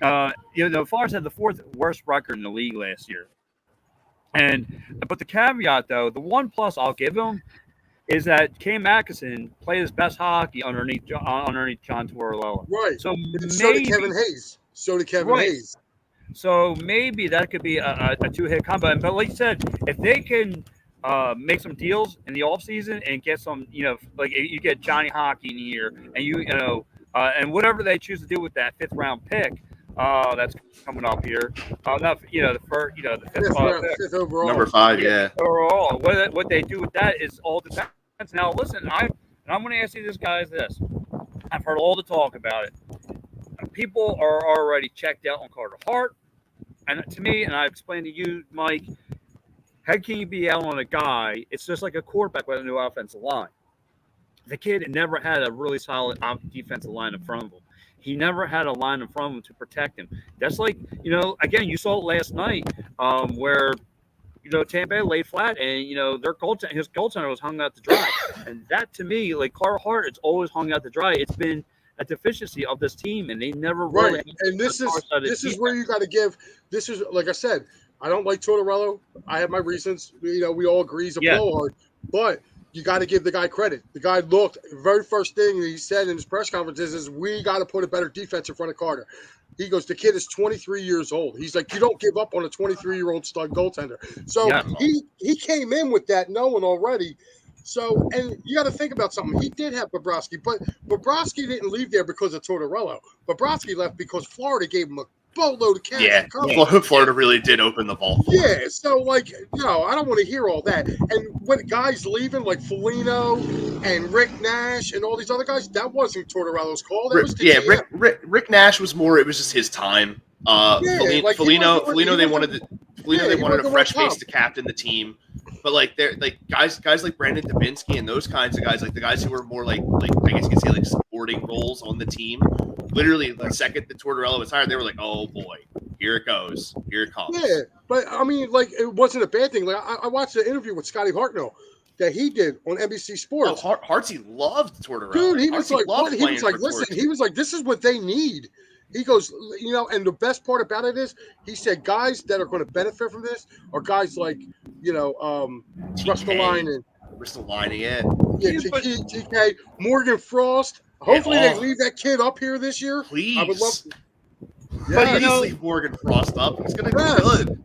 the Flyers had the fourth worst record in the league last year. But the caveat, though, the one plus I'll give him is that Cam Atkinson played his best hockey underneath John Tortorella. Right. So did Kevin Hayes. So did Kevin Hayes. So maybe that could be a two-hit combo. But like you said, if they can make some deals in the offseason and get some, like you get Johnny Hockey in here and and whatever they choose to do with that fifth-round pick, that's coming up here. The fifth overall. Number 5, yeah. Overall, what they do with that is all depends. Now, listen, I'm going to ask you this, guys. I've heard all the talk about it. People are already checked out on Carter Hart, and to me, and I explained to you, Mike, how can you be out on a guy? It's just like a quarterback with a new offensive line. The kid never had a really solid defensive line in front of him. He never had a line in front of him to protect him. That's like, again, you saw it last night where, Tampa Bay laid flat and, his goaltender was hung out to dry. And that, to me, like Carter Hart, it's always hung out to dry. It's been a deficiency of this team, and they never really. Right. And this is where you got to give. This is, like I said, I don't like Tortorella. I have my reasons. We all agree he's a blowhard. But you got to give the guy credit. The guy looked, the very first thing he said in his press conference is we got to put a better defense in front of Carter. He goes, the kid is 23 years old. He's like, you don't give up on a 23-year-old stud goaltender. So he came in with that knowing already. So, and you got to think about something. He did have Bobrovsky, but Bobrovsky didn't leave there because of Tortorella. Bobrovsky left because Florida gave him a boatload of cash. Yeah, Florida really did open the vault. Yeah, so like, I don't want to hear all that. And when guys leaving like Foligno and Rick Nash and all these other guys, that wasn't Tortorella's call. That was Rick Nash was more. It was just his time. Foligno, they wanted a fresh face to captain the team. But like they're like guys like Brandon Dubinsky and those kinds of guys, like the guys who were more like I guess you could say like supporting roles on the team. Literally, the second that Tortorella was hired, they were like, "Oh boy, here it goes. Here it comes. Yeah, but I mean, like, it wasn't a bad thing. Like, I watched the interview with Scotty Hartnell that he did on NBC Oh, Sports. Hartsey loved Tortorella. Dude, he was Hartsey like, loved what? He was playing like, for listen, Torch. he was like, this is what they need. He goes, you know, and the best part about it is, he said, guys that are going to benefit from this are guys like, you know, Rustline and Ristolainen, yeah. TK, Morgan Frost. Hopefully they leave that kid up here this year. Please. I would love. But, you Please know- leave Morgan Frost up. He's gonna Yes. be good.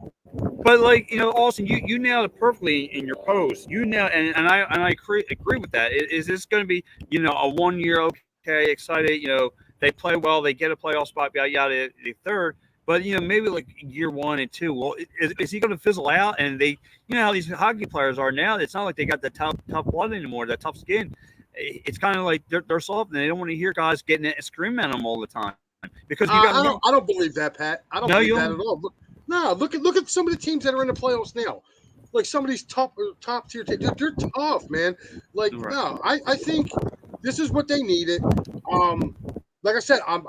But like, you know, Austin, you nailed it perfectly in your post. You nailed, and I agree with that. Is this going to be, you know, a 1 year? Okay, excited. You know, they play well, they get a playoff spot, yada yada. The third, but you know, maybe like year 1 and 2. Well, is he going to fizzle out? And they, you know, how these hockey players are now. It's not like they got the tough blood anymore, that tough skin. It's kind of like they're soft, and they don't want to hear guys getting it and screaming at them all the time because you got. I don't believe that, Pat. I don't believe that at all. Look at some of the teams that are in the playoffs now. Like some of these top tier teams, they're tough, man. Like Right. no, I think this is what they needed. Like I said, I'm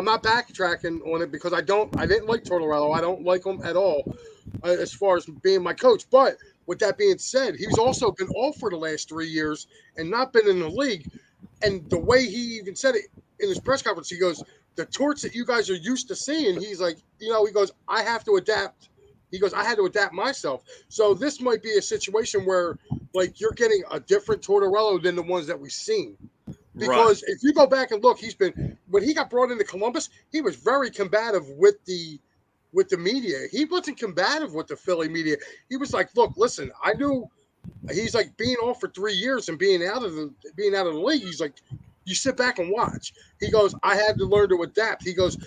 not backtracking on it because I didn't like Tortorella. I don't like him at all as far as being my coach. But with that being said, he's also been off for the last 3 years and not been in the league. And the way he even said it in his press conference, he goes, the torch that you guys are used to seeing, he's like, you know, he goes, I have to adapt. He goes, I had to adapt myself. So this might be a situation where, like, you're getting a different Tortorella than the ones that we've seen. Because if you go back and look, when he got brought into Columbus, he was very combative with the media. He wasn't combative with the Philly media. He was like, look, listen, I knew he's like being off for 3 years and being out of the league. He's like, you sit back and watch. He goes, I had to learn to adapt. He goes,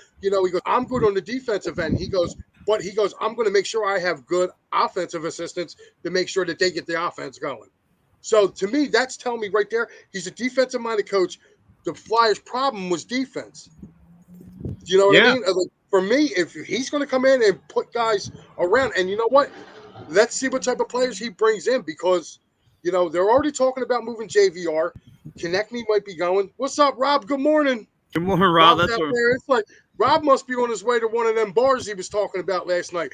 I'm good on the defensive end. He goes, I'm going to make sure I have good offensive assistants to make sure that they get the offense going. So to me, that's telling me right there, he's a defensive-minded coach. The Flyers' problem was defense. You know what I mean? Like, for me, if he's going to come in and put guys around, and you know what? Let's see what type of players he brings in because, you know, they're already talking about moving JVR. Konechny might be going. What's up, Rob? Good morning. Good morning, Rob. Rob's out there. It's like Rob must be on his way to one of them bars he was talking about last night.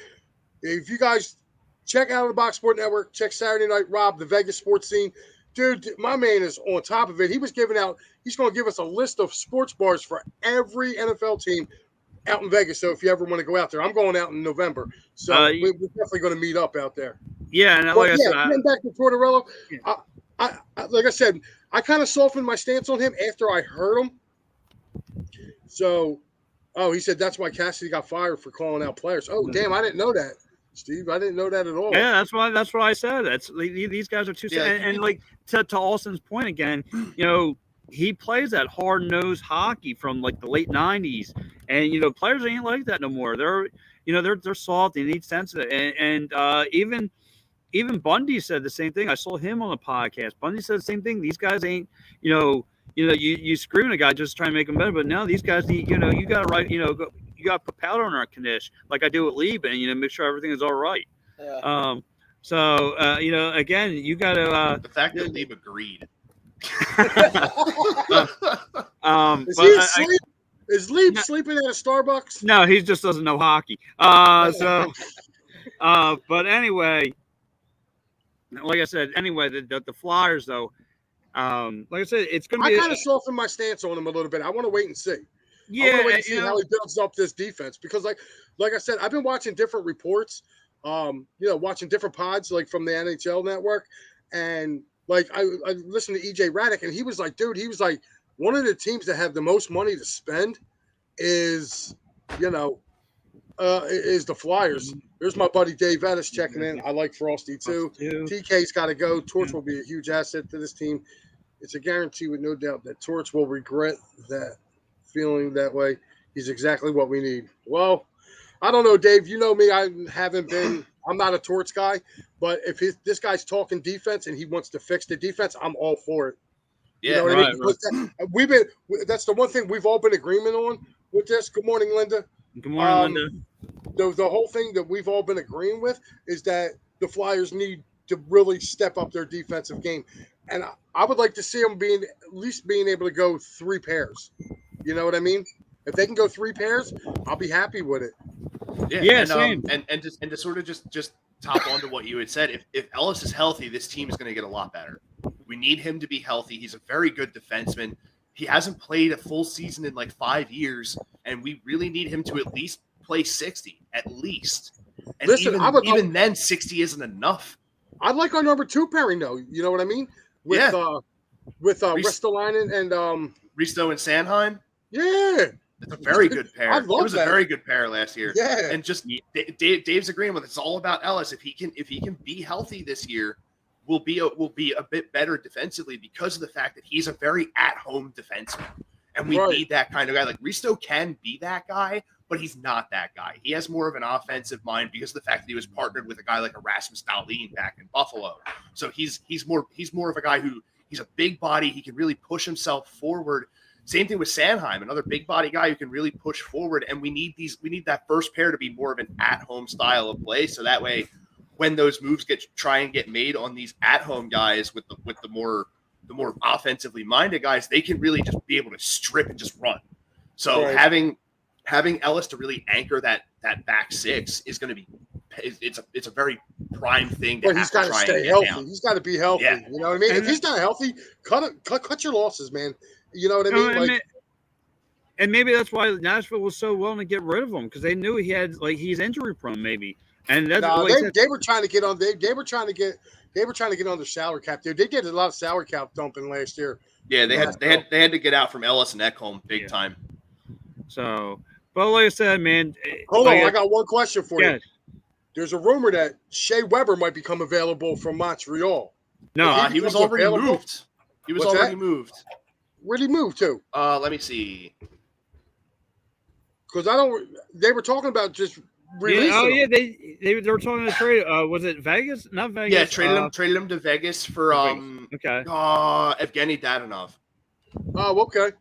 If you guys check out the Box Sport Network, check Saturday Night Rob, the Vegas sports scene. Dude, my man is on top of it. He was he's going to give us a list of sports bars for every NFL team out in Vegas. So if you ever want to go out there, I'm going out in November. So we're definitely going to meet up out there. Yeah, and like I said, getting back to Tortorella, like I said, I kind of softened my stance on him after I heard him. So, he said that's why Cassidy got fired for calling out players. Oh, damn, I didn't know that, Steve. I didn't know that at all. Yeah, that's what I said. That's these guys are too. Yeah. And like to Austin's point again, you know, he plays that hard nosed hockey from like the late '90s, and you know, players ain't like that no more. They're soft. They need sensitive, and even Bundy said the same thing. I saw him on the podcast. Bundy said the same thing. These guys ain't, you screaming a guy just trying to make him better. But now these guys need, you got to write, you got to put powder on our condition like I do with Lieb and, make sure everything is all right. Yeah. Again, you got to. The fact that Lieb agreed. Is he asleep? Is Lieb sleeping at a Starbucks? No, he just doesn't know hockey. But anyway. Like I said, the Flyers, though, like I said, it's going to be. I kind of softened my stance on him a little bit. I want to wait and see. Yeah, I want to wait and see how he builds up this defense because, like I said, I've been watching different reports, watching different pods like from the NHL Network, and like I listened to EJ Raddick, and he was like, dude, one of the teams that have the most money to spend is the Flyers. There's my buddy Dave Ennis checking in. I like Frosty too. TK's got to go. Torch will be a huge asset to this team. It's a guarantee with no doubt that Torch will regret that feeling that way. He's exactly what we need. Well, I don't know, Dave. You know me. I'm not a Torch guy, but if this guy's talking defense and he wants to fix the defense, I'm all for it. Yeah, what I mean? That's the one thing we've all been in agreement on with this. Good morning, Linda. Good morning, Linda. The whole thing that we've all been agreeing with is that the Flyers need to really step up their defensive game. And I would like to see them being able to go 3 pairs. You know what I mean? If they can go 3 pairs, I'll be happy with it. Yeah, and, same. And to sort of just top onto what you had said, if Ellis is healthy, this team is going to get a lot better. We need him to be healthy. He's a very good defenseman. He hasn't played a full season in like 5 years, and we really need him to at least play 60, at least. And Listen, even then, 60 isn't enough. I like our number 2 pairing, though. You know what I mean? With Ristolainen and Risto and Sanheim. Yeah, it's a very good pair. I love it was that. A very good pair last year. Yeah, and just Dave's agreeing with it. It's all about Ellis. If he can be healthy this year, we'll be a bit better defensively because of the fact that he's a very at-home defenseman, and we need that kind of guy. Like Risto can be that guy, but he's not that guy. He has more of an offensive mind because of the fact that he was partnered with a guy like Erasmus Dahlin back in Buffalo. So he's more of a guy who he's a big body. He can really push himself forward. Same thing with Sanheim, another big body guy who can really push forward. And we need that first pair to be more of an at-home style of play. So that way, when those moves try and get made on these at-home guys with the more offensively minded guys, they can really just be able to strip and just run. So having Ellis to really anchor that back six is going to be it's a very prime thing. But he's got to stay healthy. He's got to be healthy. Yeah. You know what I mean? If he's not healthy, cut your losses, man. You know what I mean? And maybe that's why Nashville was so willing to get rid of him, because they knew he's injury prone, maybe. And that's they were trying to get on. They were trying to get on their salary cap. They did a lot of salary cap dumping last year. Yeah, they had to get out from Ellis and Ekholm big time. So, but like I said, man. Hold on, I got one question for you. There's a rumor that Shea Weber might become available from Montreal. No, he was already moved. He was already moved. Where'd he move to? Let me see. Because they were talking about just releasing. Oh yeah, they were talking to trade. Was it Vegas? Not Vegas. Yeah, traded him to Vegas for Evgeny Dadonov. Oh, okay.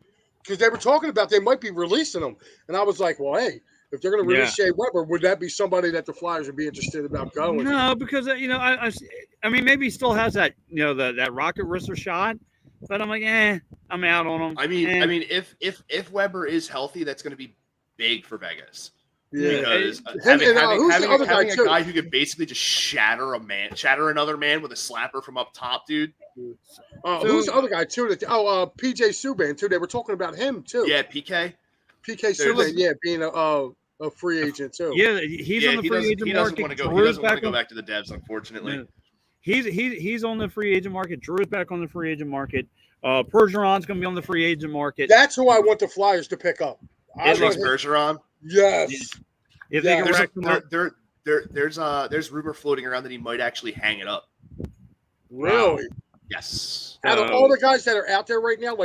Because they were talking about they might be releasing him, and I was like, well, hey, if they're going to release Shea Weber, would that be somebody that the Flyers would be interested about going? No, because I mean, maybe he still has that that rocket wrister shot, but I'm like, I'm out on him. I mean, if Weber is healthy, that's going to be big for Vegas. Yeah, because having a guy who could basically just shatter another man with a slapper from up top, dude. Who's the other guy too? PJ Subban too. They were talking about him too. Yeah, PK Subban. Being a free agent too. Yeah, he's on the free agent market. He doesn't want to go back to the Devs, unfortunately. Yeah. He's on the free agent market. Drew's back on the free agent market. Bergeron's going to be on the free agent market. That's who I want the Flyers to pick up. Bergeron. Yes. If there's rumor floating around that he might actually hang it up. Really? Wow. Yes. Out of all the guys that are out there right now,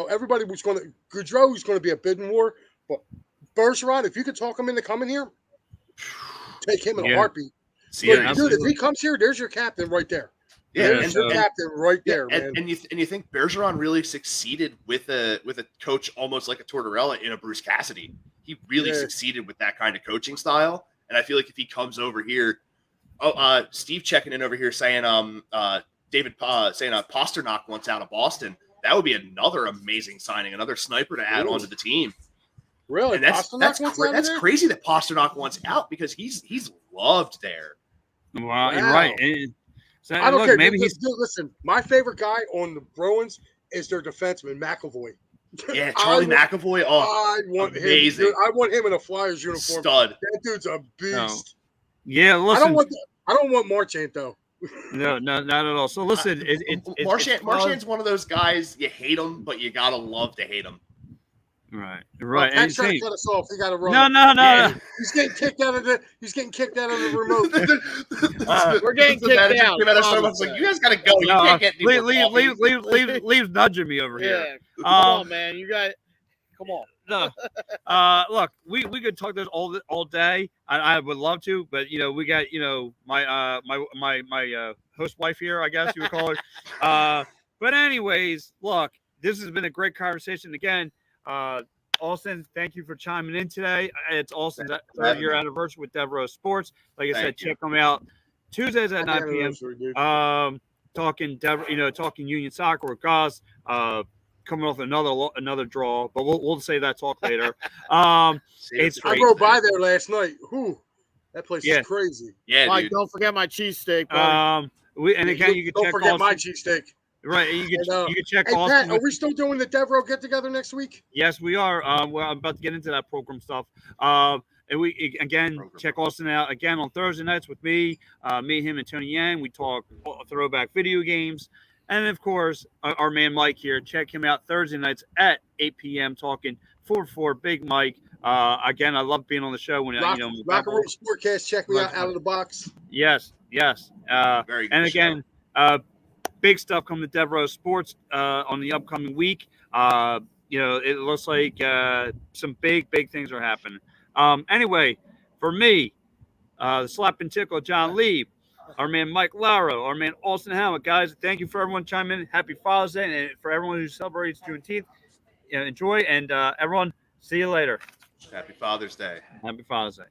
everybody was going to Goudreau is going to be a bidding war, but Bergeron, if you could talk him into coming here, take him in a heartbeat. Dude, if he comes here, there's your captain right there. Yeah, there's your captain right there, man. And you think Bergeron really succeeded with a coach almost like a Tortorella in a Bruce Cassidy. He really succeeded with that kind of coaching style, and I feel like if he comes over here, Steve checking in over here saying David saying Pasternak wants out of Boston. That would be another amazing signing, another sniper to add onto the team. Really? And that's crazy that Pasternak wants out because he's loved there. Wow, you're right. And so, I don't care. Maybe listen. My favorite guy on the Bruins is their defenseman McAvoy. Yeah, Charlie McAvoy. Oh, I want amazing. him. I want him in a Flyers uniform. Stud. That dude's a beast. No. Yeah, listen. I don't want Marchand though. No, not at all. So listen, Marchand's one of those guys you hate him, but you gotta love to hate him. Right. Ken's trying to cut us off. He got to run. No. Yeah. He's getting kicked out of the remote. We're getting kicked out. Like, you guys got to go. You can't get leaves nudging me over here. Yeah. Come on, man. Come on. No. Look, we could talk this all day. I would love to, but we got my host wife here, I guess you would call her. But anyways, look, this has been a great conversation again. Austin, thank you for chiming in today. It's Austin's 3rd-year anniversary with Devereaux Sports. Like I said, check them out Tuesdays at 9 p.m. Talking Union Soccer with Gus, coming off another draw, but we'll say that talk later. It's I rode by there last night. Whew, that place is crazy. Yeah, Mike, dude. don't forget my cheesesteak, buddy. Again, you can don't check forget Austin. my cheesesteak. Right, you can check Hey, Austin. Pat, are we still doing the Devro get together next week? Yes, we are. Well, I'm about to get into that program stuff. And we again check Austin out again on Thursday nights with me, him, and Tony Yang. We talk throwback video games, and of course our man Mike here. Check him out Thursday nights at 8 p.m. talking 4-4 Big Mike. Again, I love being on the show when Rocker Room Sportcast. Check me out of the box. Yes. Very good and again, big stuff coming to Devro Sports on the upcoming week. It looks like some big things are happening. Anyway, for me, the Slap and Tickle, John Lee, our man Mike Lauro, our man Austin Hammett, guys, thank you for everyone chiming in. Happy Father's Day, and for everyone who celebrates Juneteenth, enjoy, and everyone, see you later. Happy Father's Day. Happy Father's Day.